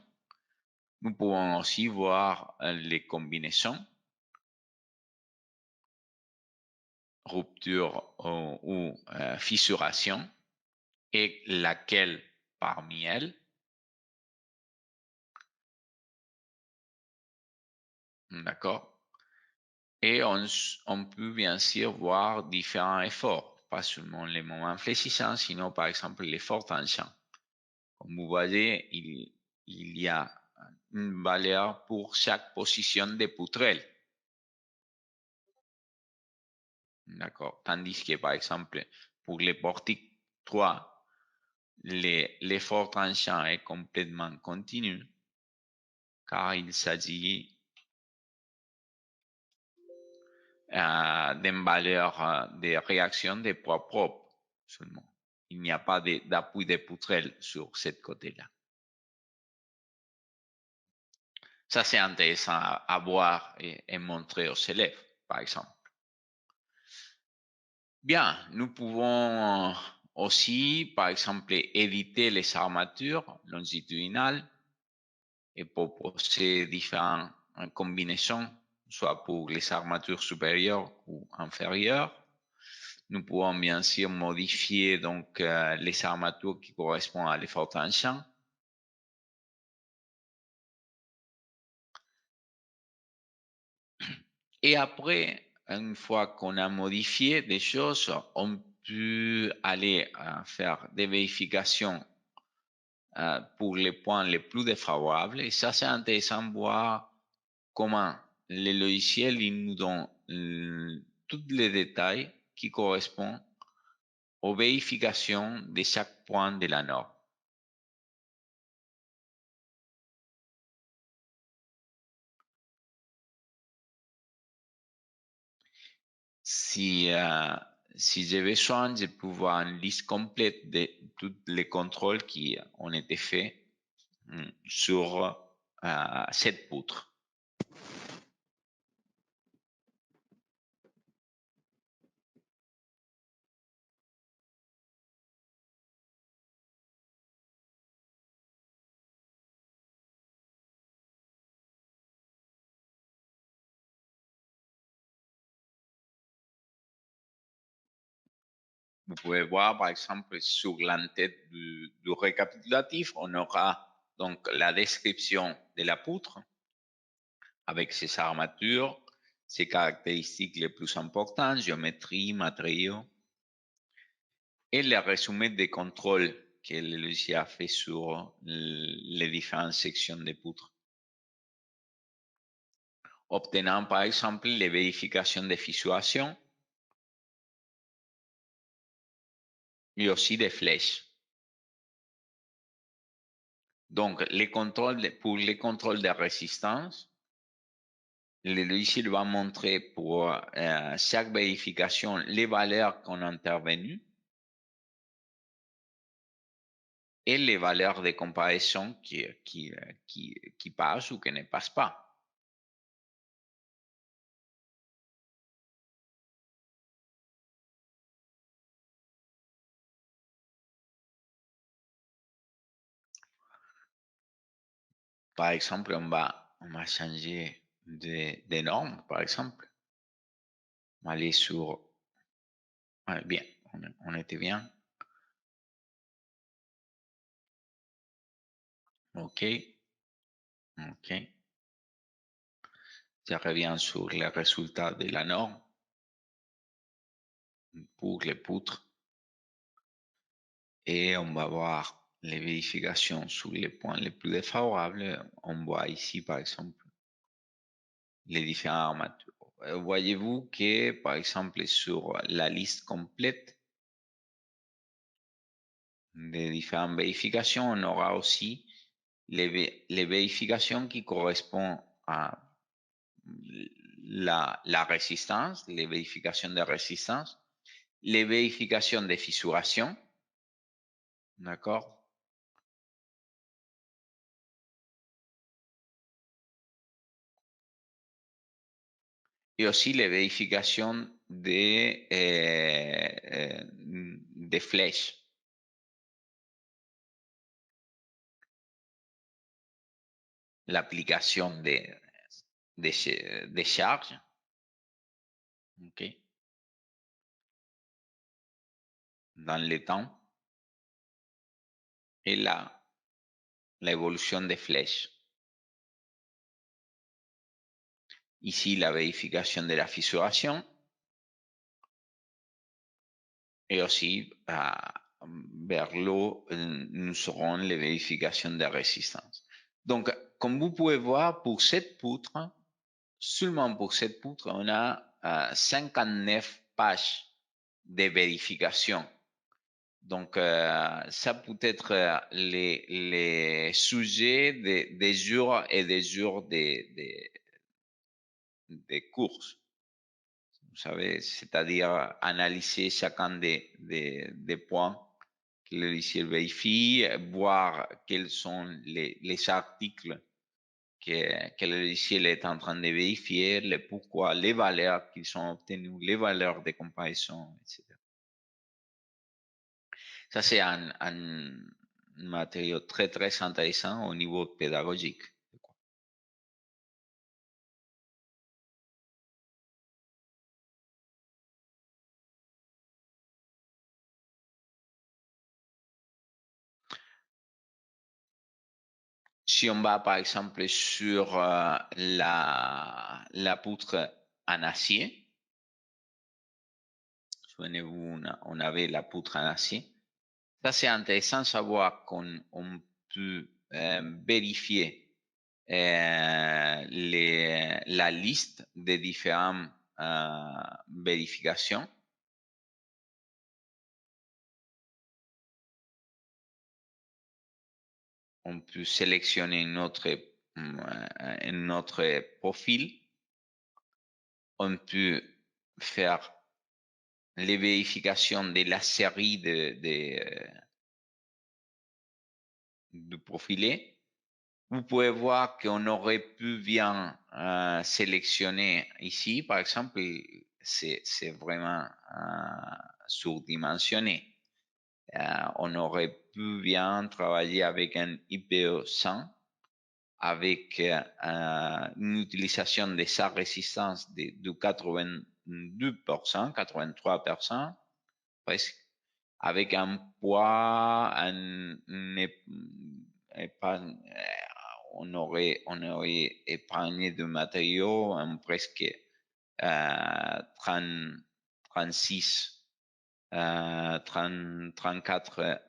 Nous pouvons aussi voir les combinaisons, rupture ou fissuration. et laquelle parmi elles. D'accord? Et on peut bien sûr voir différents efforts, pas seulement les moments fléchissants, sinon par exemple l'effort tangent. Comme vous voyez, il y a une valeur pour chaque position des poutrelles. D'accord? Tandis que par exemple, pour les portiques 3, l'effort tranchant est complètement continu, car il s'agit d'une valeur de réaction de poids propre seulement. Il n'y a pas d'appui des poutrelles sur ce côté-là. Ça, c'est intéressant à voir et montrer aux élèves, par exemple. Bien, nous pouvons aussi, par exemple, éditer les armatures longitudinales et proposer différentes combinaisons, soit pour les armatures supérieures ou inférieures. Nous pouvons bien sûr modifier donc les armatures qui correspondent à l'effort tangent. Et après, une fois qu'on a modifié des choses, on peut aller faire des vérifications pour les points les plus défavorables. Et ça, c'est intéressant de voir comment les logiciels ils nous donnent tous les détails qui correspondent aux vérifications de chaque point de la norme. Si j'ai besoin, je peux voir une liste complète de tous les contrôles qui ont été faits sur cette poutre. Vous pouvez voir, par exemple, sur l'entête du récapitulatif, on aura donc la description de la poutre avec ses armatures, ses caractéristiques les plus importantes, géométrie, matériaux, et le résumé des contrôles que le logiciel a fait sur les différentes sections des poutres. Obtenant par exemple les vérifications de fissuration et aussi des flèches. Donc, pour les contrôles de résistance, le logiciel va montrer pour chaque vérification les valeurs qu'on a intervenues et les valeurs de comparaison qui passent ou qui ne passent pas. Par exemple, on va changer de norme, par exemple. On va aller sur... Ouais, bien, on était bien. OK. OK. Je reviens sur les résultats de la norme pour les poutres. Et on va voir les vérifications sur les points les plus défavorables. On voit ici, par exemple, les différents armatures. Voyez-vous que, par exemple, sur la liste complète des différentes vérifications, on aura aussi les vérifications qui correspondent à la résistance, les vérifications de résistance, les vérifications de fissuration, d'accord? Et aussi les vérifications des flèches. L'application des charges. OK. Dans le temps. et là, l'évolution des flèches. Ici, la vérification de la fissuration. Et aussi, vers l'eau, nous aurons les vérifications de résistance. Donc, comme vous pouvez voir, pour cette poutre, seulement pour cette poutre, on a 59 pages de vérification. Donc, ça peut être les sujets des jours et des jours des courses. Vous savez, c'est-à-dire analyser chacun des points que le logiciel vérifie, voir quels sont les articles que le logiciel est en train de vérifier, le pourquoi, les valeurs qui sont obtenues, les valeurs de comparaison, etc. Ça, c'est un matériau très, très intéressant au niveau pédagogique. Si on va par exemple sur la poutre en acier, souvenez-vous, on avait la poutre en acier. Ça, c'est intéressant de savoir qu'on peut vérifier la liste des différentes vérifications. On peut sélectionner notre profil. On peut faire les vérifications de la série du profilé. Vous pouvez voir qu'on aurait pu bien sélectionner ici, par exemple, c'est vraiment surdimensionné. On aurait pu bien travailler avec un IPE 100, avec une utilisation de sa résistance de 82%, 83%, presque, avec un poids, on aurait épargné de matériaux presque 36, 34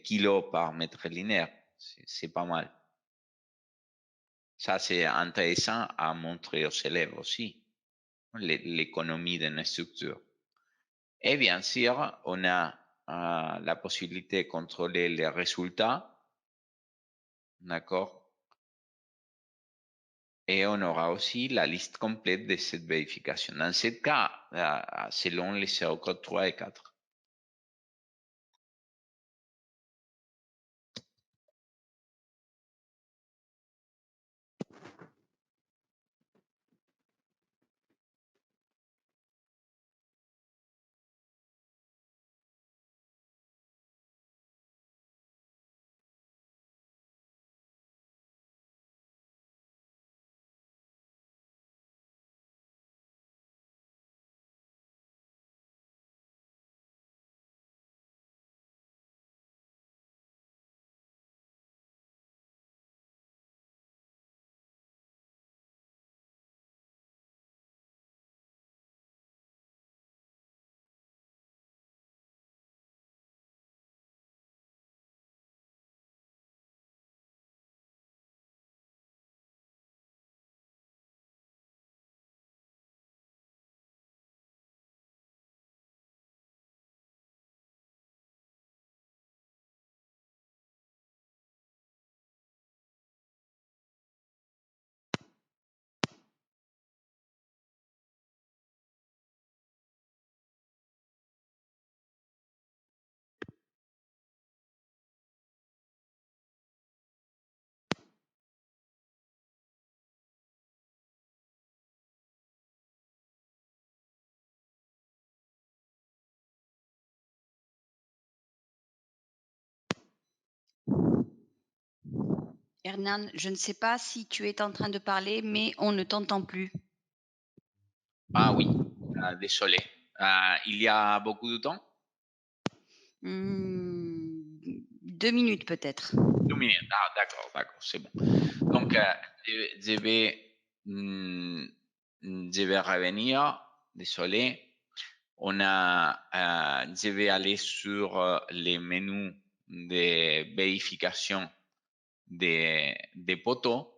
kilos par mètre linéaire. C'est pas mal. Ça, c'est intéressant à montrer aux élèves aussi, l'économie de nos structures. Et bien sûr, on a la possibilité de contrôler les résultats. D'accord? Et on aura aussi la liste complète de cette vérification. Dans ce cas, selon les codes 3 et 4. Hernan, je ne sais pas si tu es en train de parler, mais on ne t'entend plus. Ah oui, désolé. Il y a beaucoup de temps? 2 minutes peut-être. 2 minutes. Ah, d'accord, c'est bon. Donc, je vais revenir. Désolé. Je vais aller sur les menus de vérification des poteaux.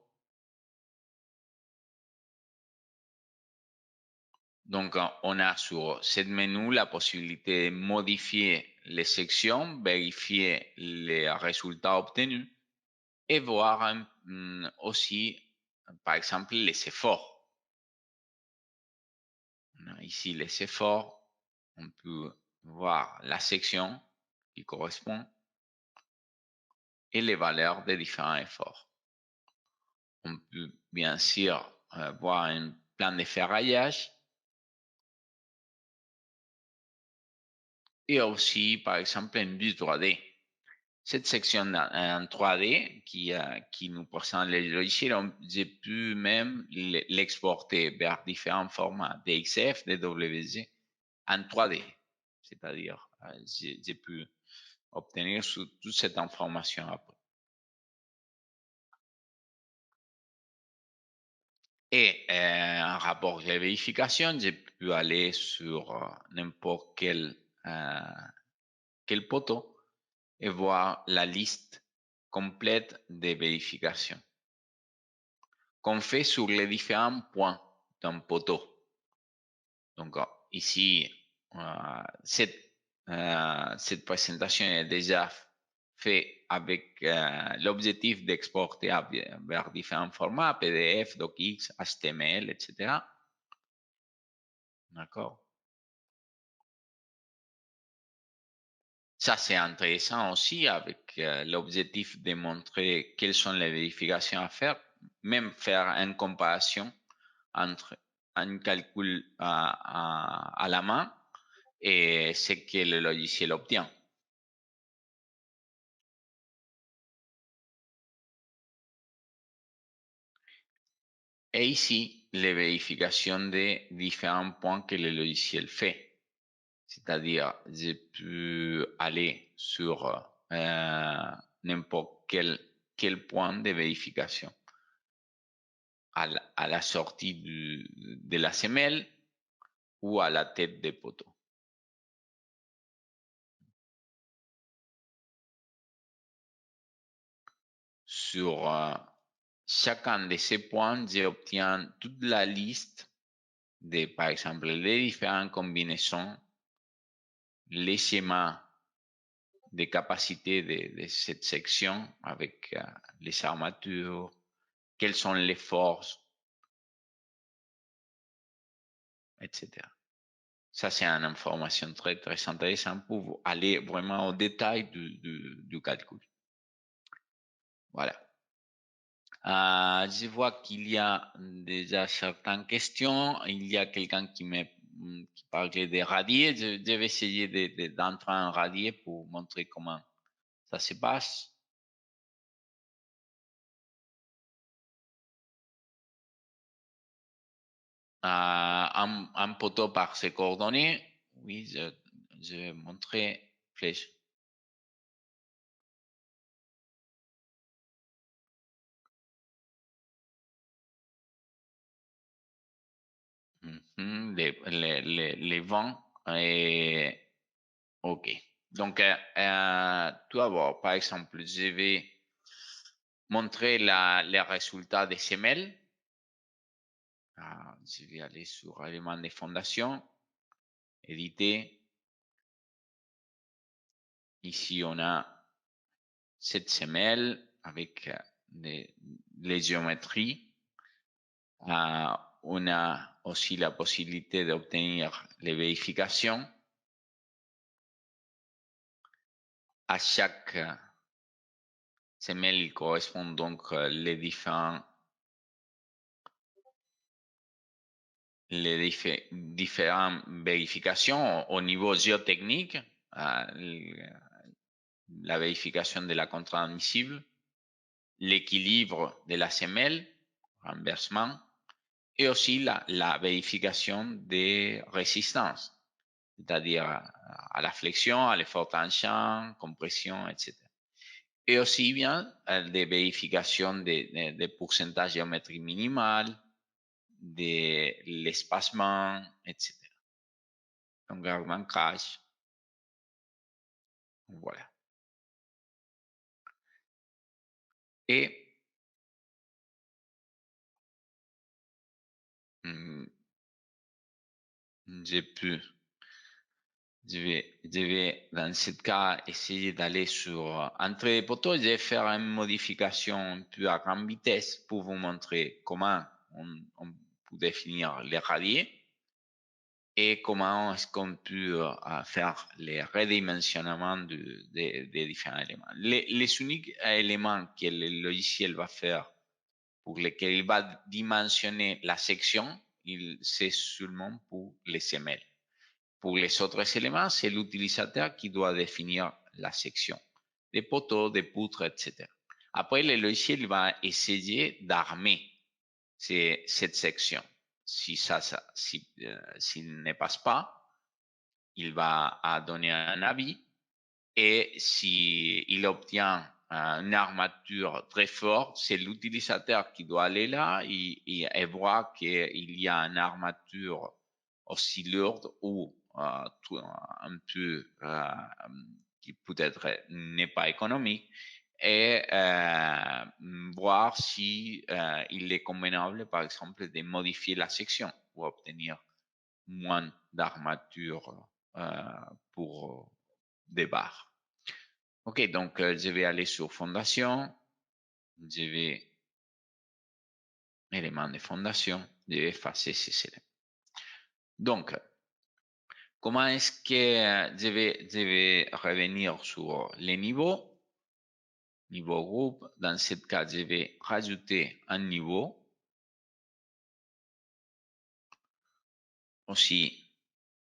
Donc, on a sur ce menu la possibilité de modifier les sections, vérifier les résultats obtenus et voir aussi, par exemple, les efforts. On a ici les efforts. On peut voir la section qui correspond et les valeurs des différents efforts. On peut bien sûr voir un plan de ferraillage et aussi, par exemple, une vue 3D. Cette section en 3D qui nous présente les logiciels, j'ai pu même l'exporter vers différents formats DXF, DWG en 3D. C'est-à-dire, j'ai pu obtenir toute cette information après. Et en rapport de vérification, j'ai pu aller sur n'importe quel poteau et voir la liste complète des vérifications qu'on fait sur les différents points d'un poteau. Donc ici, cette présentation est déjà faite avec l'objectif d'exporter vers différents formats, PDF, DocX, HTML, etc. D'accord. Ça, c'est intéressant aussi avec l'objectif de montrer quelles sont les vérifications à faire, même faire une comparaison entre un calcul à la main et ce que le logiciel obtient. Et ici, les vérifications des différents points que le logiciel fait. C'est-à-dire, je peux aller sur n'importe quel point de vérification à la sortie de la semelle ou à la tête des poteaux. Sur chacun de ces points, j'obtiens toute la liste de, par exemple, les différentes combinaisons, les schémas de capacité de cette section avec les armatures, quelles sont les forces, etc. Ça, c'est une information très, très intéressante pour aller vraiment au détail du calcul. Voilà. Je vois qu'il y a déjà certaines questions. Il y a quelqu'un qui parlait des radiers. Je vais essayer d'entrer en radier pour montrer comment ça se passe. Un poteau par ses coordonnées. Oui, je vais montrer flèche. Les vents. OK. Donc, tout d'abord, par exemple, je vais montrer les résultats des semelles. Je vais aller sur éléments de fondation, éditer. Ici, on a cette semelle avec les géométries. On a aussi la possibilité d'obtenir les vérifications. À chaque semelle, il correspond donc les différentes vérifications au niveau géotechnique, la vérification de la contrainte admissible, l'équilibre de la semelle, renversement, et aussi la vérification des résistances, c'est-à-dire à la flexion, à l'effort tension, compression, etc. Et aussi bien des vérifications des pourcentages géométriques minimales, de l'espacement, etc. Longueur crash. Voilà. Et je vais dans ce cas essayer d'aller sur entre les poteaux. Je vais faire une modification un peu à grande vitesse pour vous montrer comment on peut définir les radiers et comment est-ce qu'on peut faire les redimensionnements des différents éléments. Les uniques éléments que le logiciel va faire pour lesquels il va dimensionner la section, c'est seulement pour les semelles. Pour les autres éléments, c'est l'utilisateur qui doit définir la section des poteaux, des poutres, etc. Après, le logiciel va essayer d'armer cette section. S'il ne passe pas, il va donner un avis. Et s'il obtient une armature très forte, c'est l'utilisateur qui doit aller là et voir qu'il y a une armature aussi lourde ou un peu qui peut-être n'est pas économique et voir si il est convenable, par exemple, de modifier la section pour obtenir moins d'armature pour des barres. Ok, donc je vais aller sur fondation, je vais éléments de fondation, je vais effacer ces éléments. Donc, comment est-ce que je vais revenir sur les niveaux? Niveau groupe, dans ce cas, je vais rajouter un niveau. Aussi,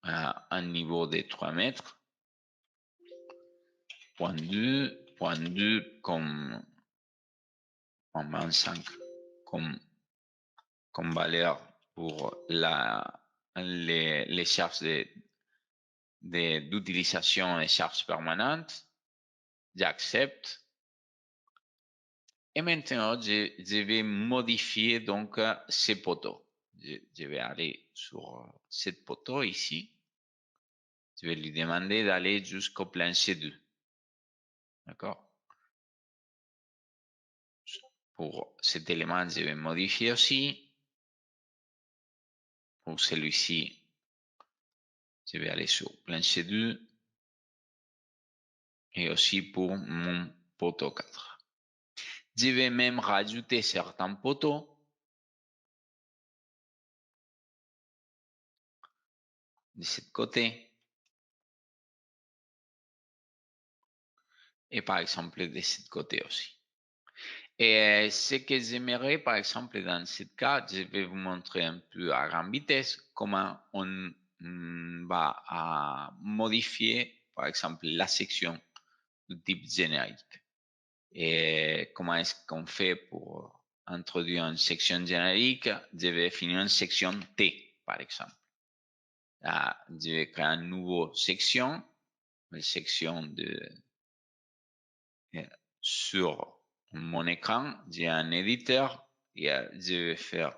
un niveau de 3 mètres. Point 2 comme 25 comme valeur pour les charges d'utilisation et charges permanentes. J'accepte. Et maintenant, je vais modifier donc ces poteaux. Je vais aller sur cette poteau ici. Je vais lui demander d'aller jusqu'au plancher 2. D'accord? Pour cet élément, je vais modifier aussi. Pour celui-ci, je vais aller sur plancher 2. Et aussi pour mon poteau 4. Je vais même rajouter certains poteaux. De ce côté. Et par exemple, de ce côté aussi. Et ce que j'aimerais, par exemple, dans ce cas, je vais vous montrer un peu à grande vitesse comment on va modifier, par exemple, la section du type générique. Et comment est-ce qu'on fait pour introduire une section générique? Je vais définir une section T, par exemple. Là, je vais créer une nouvelle section, sur mon écran. J'ai un éditeur et je vais faire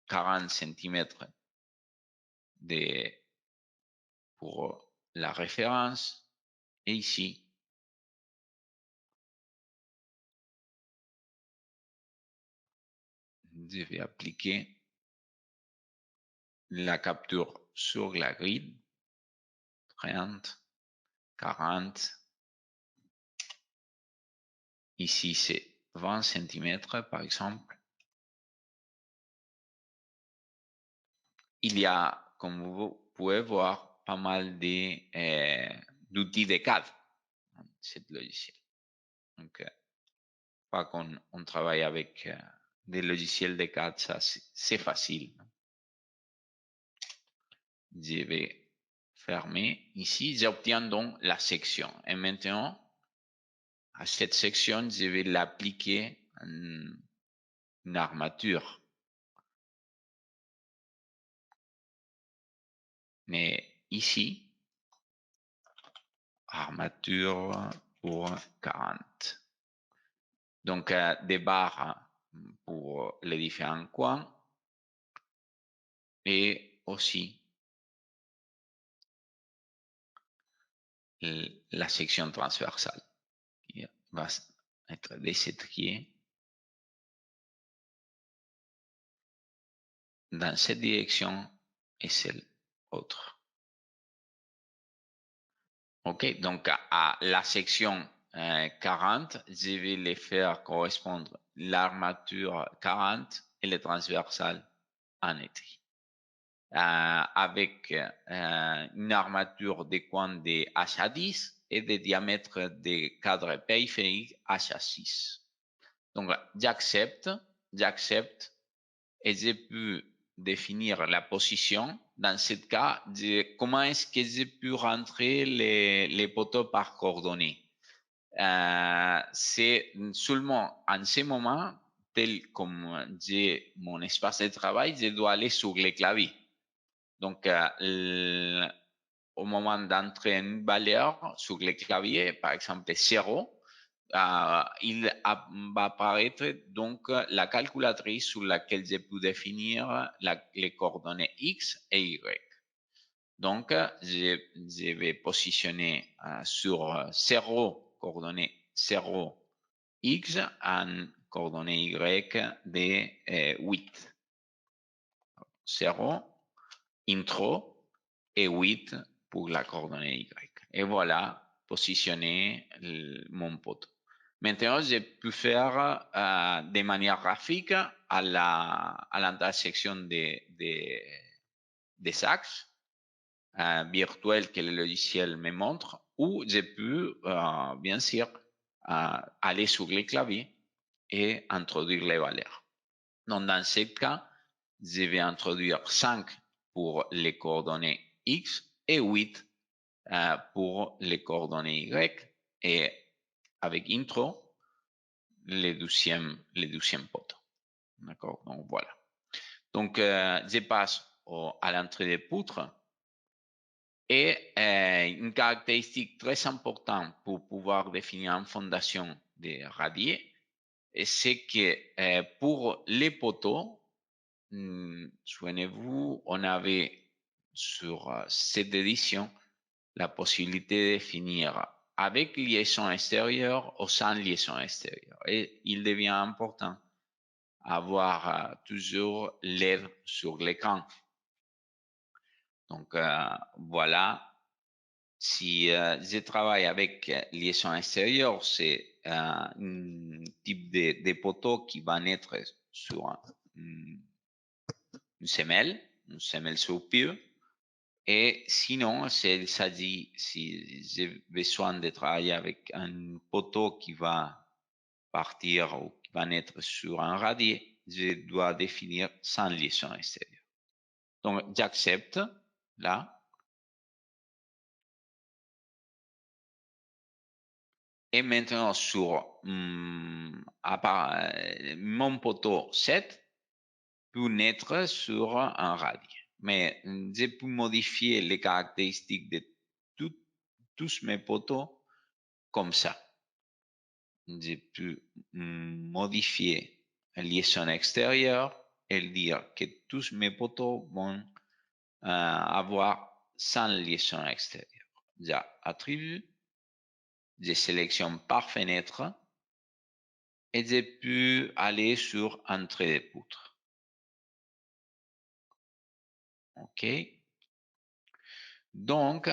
40 cm pour la référence. Et ici, je vais appliquer la capture sur la grille. 30, 40. Ici, c'est 20 cm, par exemple. Il y a, comme vous pouvez voir, pas mal d'outils de CAD dans ce logiciel. Donc, pas qu'on travaille avec des logiciels de CAD, ça c'est facile. Je vais fermer. Ici, j'obtiens donc la section. Et maintenant, à cette section, je vais l'appliquer une armature. Mais ici, armature pour 40. Donc, des barres pour les différents coins et aussi la section transversale qui va être des étriers dans cette direction et celle autre. OK, donc à la section 40, je vais les faire correspondre l'armature 40 et le transversal en étri. Avec une armature des coins de H10 et des diamètres des cadres périphériques H6. Donc, j'accepte et je peux définir la position. Dans ce cas, comment est-ce que je peux rentrer les poteaux par coordonnées? C'est seulement en ce moment, tel comme j'ai mon espace de travail, je dois aller sur les claviers. Donc, au moment d'entrer une valeur sur le clavier, par exemple 0, il va apparaître donc la calculatrice sur laquelle je peux définir les coordonnées X et Y. Donc, je vais positionner sur 0, coordonnées 0, X, en coordonnées Y de 8. 0, intro, et 8 pour la coordonnée Y. Et voilà, positionner mon poteau. Maintenant, je peux faire de manière graphique à l'intersection des axes virtuels que le logiciel me montre, ou je peux, bien sûr, aller sur les claviers et introduire les valeurs. Donc, dans ce cas, je vais introduire 5 pour les coordonnées X et 8 pour les coordonnées Y, et avec intro, les douzièmes poteaux. D'accord? Donc, voilà. Donc, je passe à l'entrée des poutres. Et une caractéristique très importante pour pouvoir définir une fondation des radiers, c'est que pour les poteaux, souvenez-vous, on avait sur cette édition la possibilité de définir avec liaison extérieure ou sans liaison extérieure. Et il devient important avoir toujours LED sur l'écran. Donc, voilà. Si je travaille avec liaison extérieure, c'est un type de poteau qui va naître sur une semelle sur pied. Et sinon, s'il s'agit, si j'ai besoin de travailler avec un poteau qui va partir ou qui va naître sur un radier, je dois définir sans liaison extérieure. Donc, j'accepte là. Et maintenant, sur mon poteau 7 peut naître sur un radier. Mais je peux modifier les caractéristiques de tous mes poteaux comme ça. Je peux modifier la liaison extérieure et dire que tous mes poteaux vont avoir sans liaison extérieure. Déjà, attribut, je sélectionne par fenêtre et je peux aller sur entrée de poutres. OK. Donc,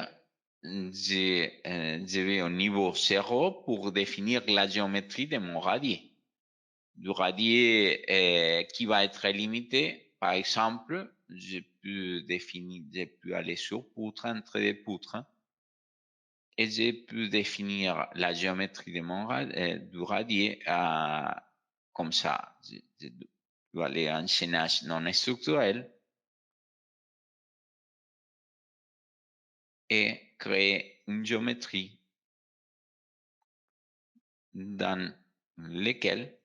je vais au niveau 0 pour définir la géométrie de mon radier. Du radier qui va être limité. Par exemple, je peux aller sur poutre, entrée de poutre. Et je peux définir la géométrie de du radier comme ça. Je peux aller en chaînage non structurel et créer une géométrie dans laquelle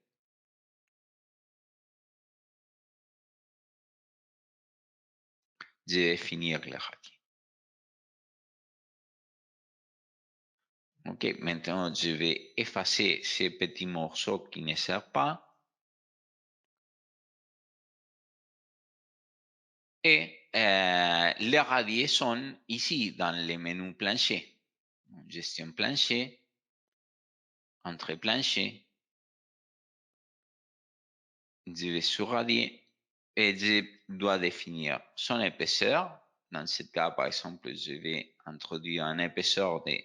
je vais définir le radier. OK, maintenant, je vais effacer ces petits morceaux qui ne servent pas. Et les radiers sont ici dans les menus plancher. Gestion plancher, entrée plancher. Je vais sur radier et je dois définir son épaisseur. Dans ce cas, par exemple, je vais introduire une épaisseur de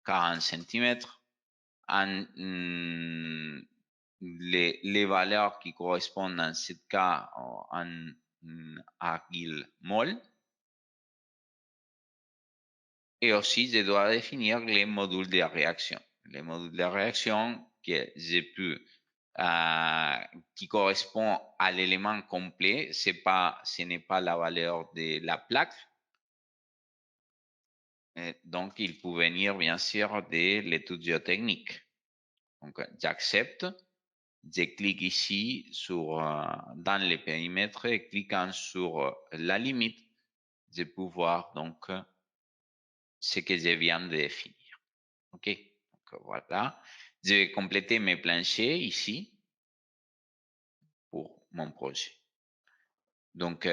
40 cm. Les valeurs qui correspondent dans ce cas en argile molle. Et aussi, je dois définir les modules de réaction. Les modules de réaction que j'ai pu, qui correspond à l'élément complet, ce n'est pas la valeur de la plaque. Et donc, il peut venir bien sûr de l'étude géotechnique. Donc, j'accepte. Je clique ici sur, dans le périmètre et cliquant sur la limite, je peux voir donc ce que je viens de définir. OK, donc voilà. Je vais compléter mes planchers ici pour mon projet. Donc,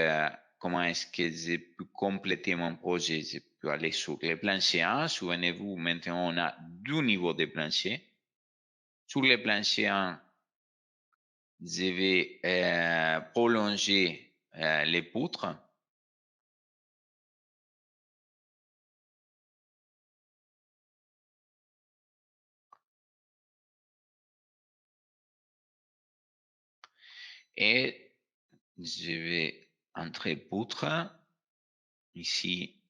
comment est-ce que je peux compléter mon projet? Je peux aller sur les planchers 1. Souvenez-vous, maintenant, on a deux niveaux de planchers. Sur les planchers 1, je vais prolonger les poutres. Et je vais entrer poutre ici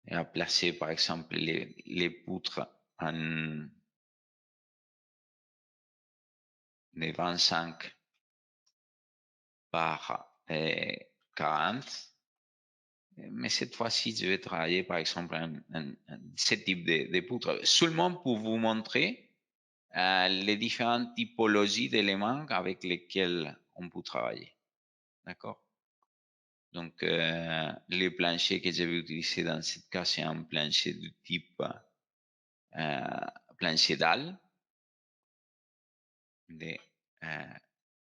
et à placer par exemple les poutres en des 25 par 40. Mais cette fois-ci, je vais travailler par exemple ce type de poutre seulement pour vous montrer les différentes typologies d'éléments avec lesquels on peut travailler. D'accord? Donc, les planchers que je vais utiliser dans ce cas, c'est un plancher du type plancher dalle de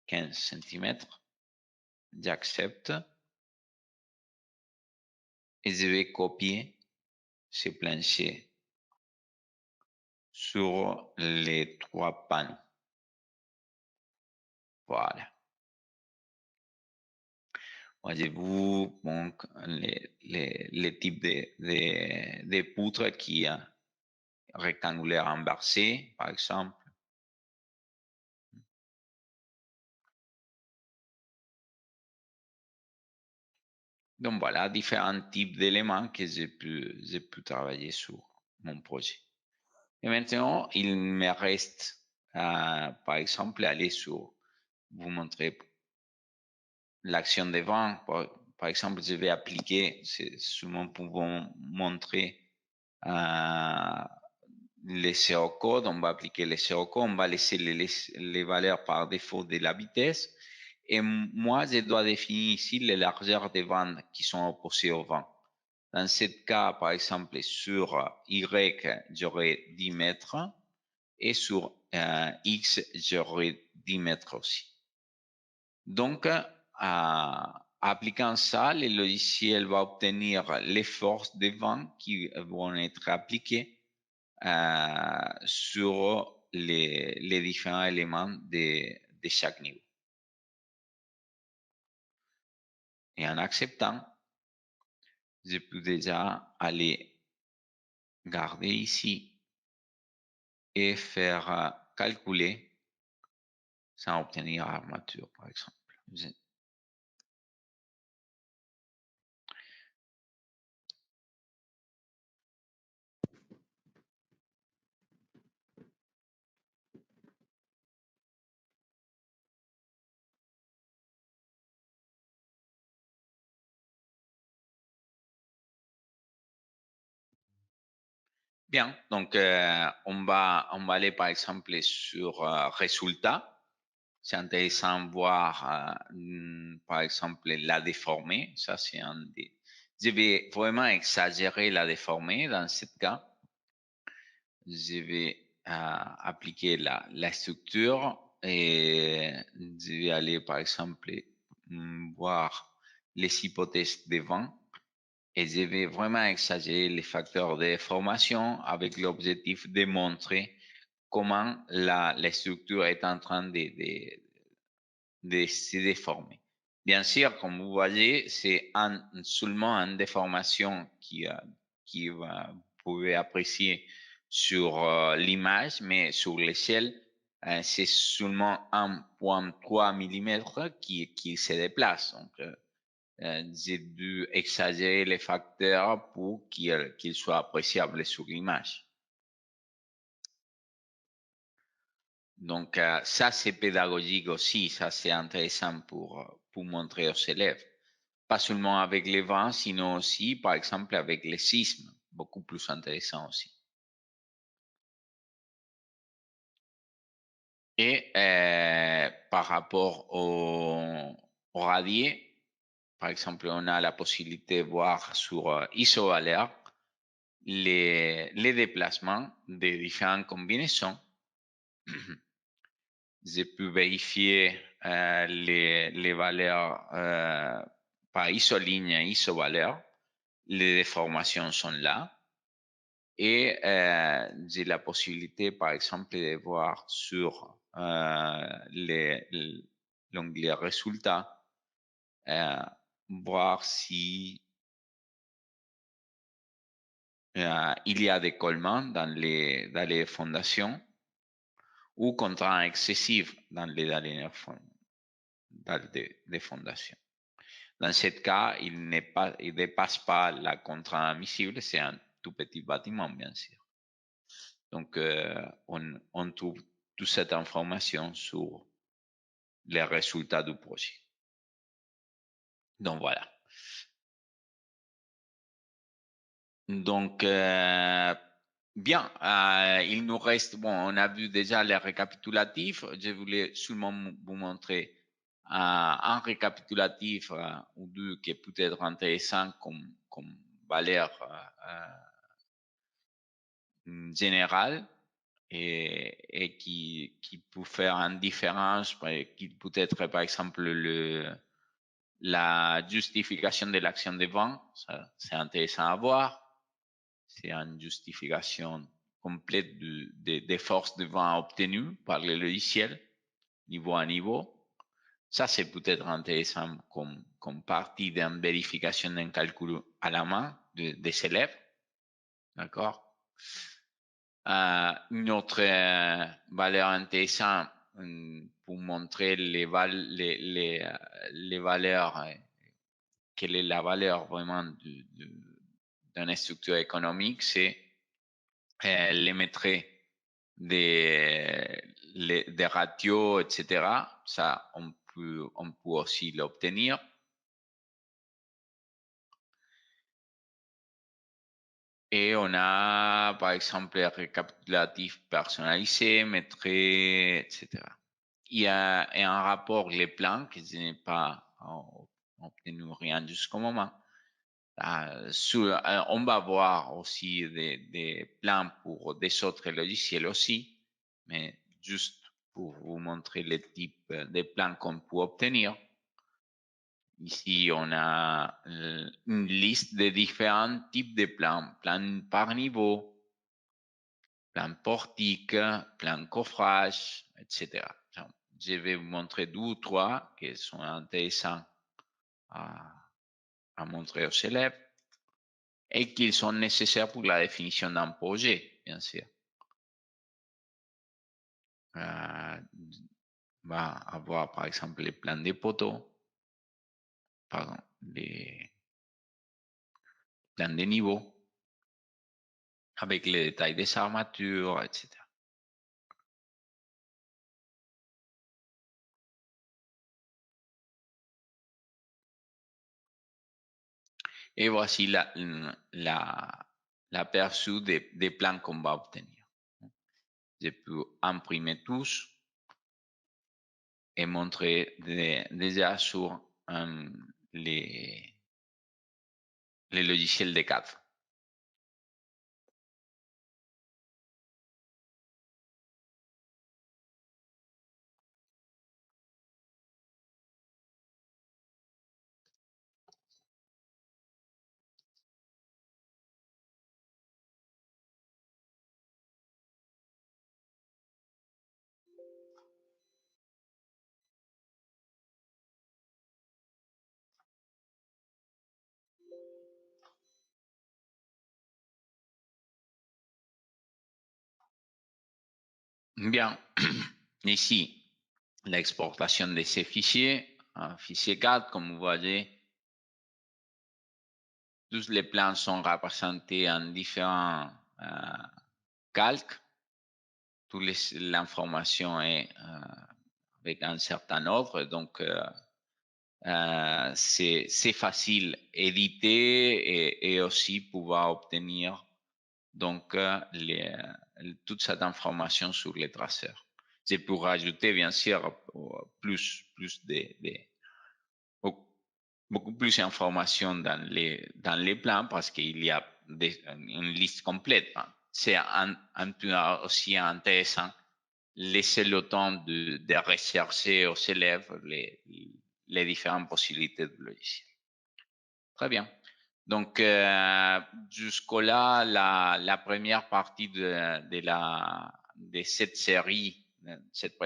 15 cm. J'accepte et je vais copier ce plancher sur les trois panneaux. Voilà. Voyez-vous donc les types de poutres qui est rectangulaire inversé, par exemple. Donc voilà, différents types d'éléments que j'ai pu travailler sur mon projet. Et maintenant, il me reste, par exemple, aller sur, vous montrer l'action des vents. Par exemple, je vais appliquer, c'est souvent pour vous montrer les zéro code. On va appliquer les zéro code, on va laisser les valeurs par défaut de la vitesse. Et moi, je dois définir ici les largeurs des vents qui sont opposées au vent. Dans ce cas, par exemple, sur Y, j'aurai 10 mètres et sur X, j'aurai 10 mètres aussi. Donc, appliquant ça, le logiciel va obtenir les forces de vent qui vont être appliquées sur les différents éléments de chaque niveau. Et en acceptant, je peux déjà aller garder ici et faire calculer sans obtenir armature, par exemple. Bien, donc on va aller par exemple sur résultat. C'est intéressant de voir par exemple la déformée. Ça, c'est un des. Je vais vraiment exagérer la déformée dans ce cas. je vais appliquer la structure et je vais aller, par exemple, voir les hypothèses de vent et je vais vraiment exagérer les facteurs de déformation avec l'objectif de montrer comment la structure est en train de se déformer. Bien sûr, comme vous voyez, c'est seulement une déformation qui vous pouvez apprécier sur l'image, mais sur l'échelle, c'est seulement 1,3 mm qui se déplace. Donc, j'ai dû exagérer les facteurs pour qu'ils soient appréciables sur l'image. Donc, ça, c'est pédagogique aussi. Ça, c'est intéressant pour montrer aux élèves. Pas seulement avec les vents, sinon aussi, par exemple, avec les sismes. Beaucoup plus intéressant aussi. Et par rapport au radier, par exemple, on a la possibilité de voir sur isovaleur les déplacements des différentes combinaisons. J'ai pu vérifier les valeurs par isoligne et isovaleur. Les déformations sont là. Et j'ai la possibilité, par exemple, de voir sur l'onglet résultats, voir si il y a des collements dans les fondations ou contraintes excessives dans les dalles des fondations. Dans ce cas, il ne dépasse pas la contrainte admissible, c'est un tout petit bâtiment, bien sûr. Donc, on trouve toute cette information sur les résultats du projet. Donc, voilà. Donc, bien, il nous reste, bon, on a vu déjà les récapitulatifs. Je voulais seulement vous montrer un récapitulatif ou deux qui peut être intéressant comme valeur générale et qui peut faire une différence, qui peut être par exemple la justification de l'action de vent, c'est intéressant à voir. C'est une justification complète des forces de vent obtenues par le logiciel, niveau à niveau. Ça, c'est peut-être intéressant comme partie d'une vérification d'un calcul à la main des élèves. D'accord? Une autre valeur intéressante pour montrer les valeurs, quelle est la valeur vraiment d'une structure économique, c'est les métriques des ratios, etc. Ça, on peut aussi l'obtenir. Et on a, par exemple, les récapitulatifs personnalisés, métriques, etc. Il y a un rapport, les plans, que je n'ai pas obtenu rien jusqu'au moment. On va voir aussi des plans pour des autres logiciels aussi, mais juste pour vous montrer les types de plans qu'on peut obtenir. Ici, on a une liste de différents types de plans. Plan par niveau, plan portique, plan coffrage, etc. Je vais vous montrer deux ou trois qui sont intéressants à montrer aux élèves et qui sont nécessaires pour la définition d'un projet, bien sûr. On va avoir, par exemple, les plans des poteaux, les plans de niveau, avec les détails des armatures, etc. Et voici l'aperçu des plans qu'on va obtenir. Je peux imprimer tous et montrer déjà sur les logiciels de cadre. Bien, ici, l'exportation de ces fichiers, un fichier 4, comme vous voyez, tous les plans sont représentés en différents calques. Toute l'information est avec un certain ordre, donc c'est facile d'éditer et aussi pouvoir obtenir donc toute cette information sur les traceurs. Je pourrais ajouter bien sûr plus beaucoup plus d'informations dans les plans parce qu'il y a une liste complète. C'est un peu aussi intéressant laisser le temps de rechercher aux élèves les différentes possibilités de logiciel. Très bien. Donc, jusque-là, la première partie de cette série, cette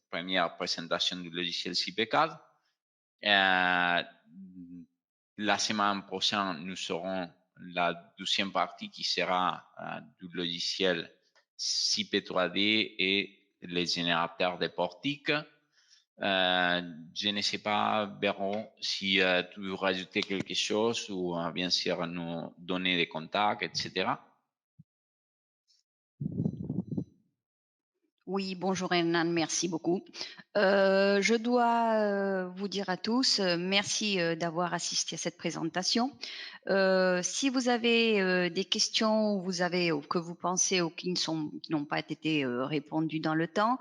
première présentation du logiciel CP4. La semaine prochaine, nous aurons la deuxième partie qui sera du logiciel CP3D et les générateurs de portiques. Je ne sais pas, Béron, si tu veux rajouter quelque chose ou bien sûr nous donner des contacts, etc. Oui, bonjour Hernan, merci beaucoup. Je dois vous dire à tous, merci d'avoir assisté à cette présentation. Si vous avez des questions vous avez, ou que vous pensez ou qui n'ont pas été répondues dans le temps,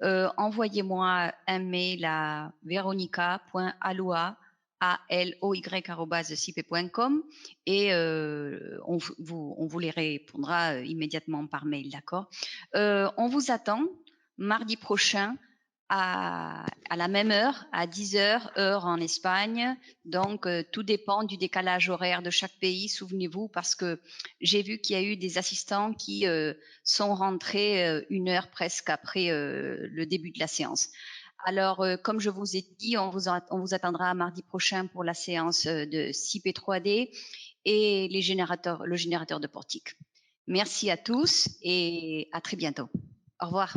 envoyez-moi un mail à veronica.aloy@cip.com et on vous les répondra immédiatement par mail, d'accord? On vous attend mardi prochain à la même heure, à 10h, heure en Espagne. Donc, tout dépend du décalage horaire de chaque pays, souvenez-vous, parce que j'ai vu qu'il y a eu des assistants qui sont rentrés 1 heure presque après le début de la séance. Alors, comme je vous ai dit, on vous attendra mardi prochain pour la séance de CP3D et le générateur de portique. Merci à tous et à très bientôt. Au revoir.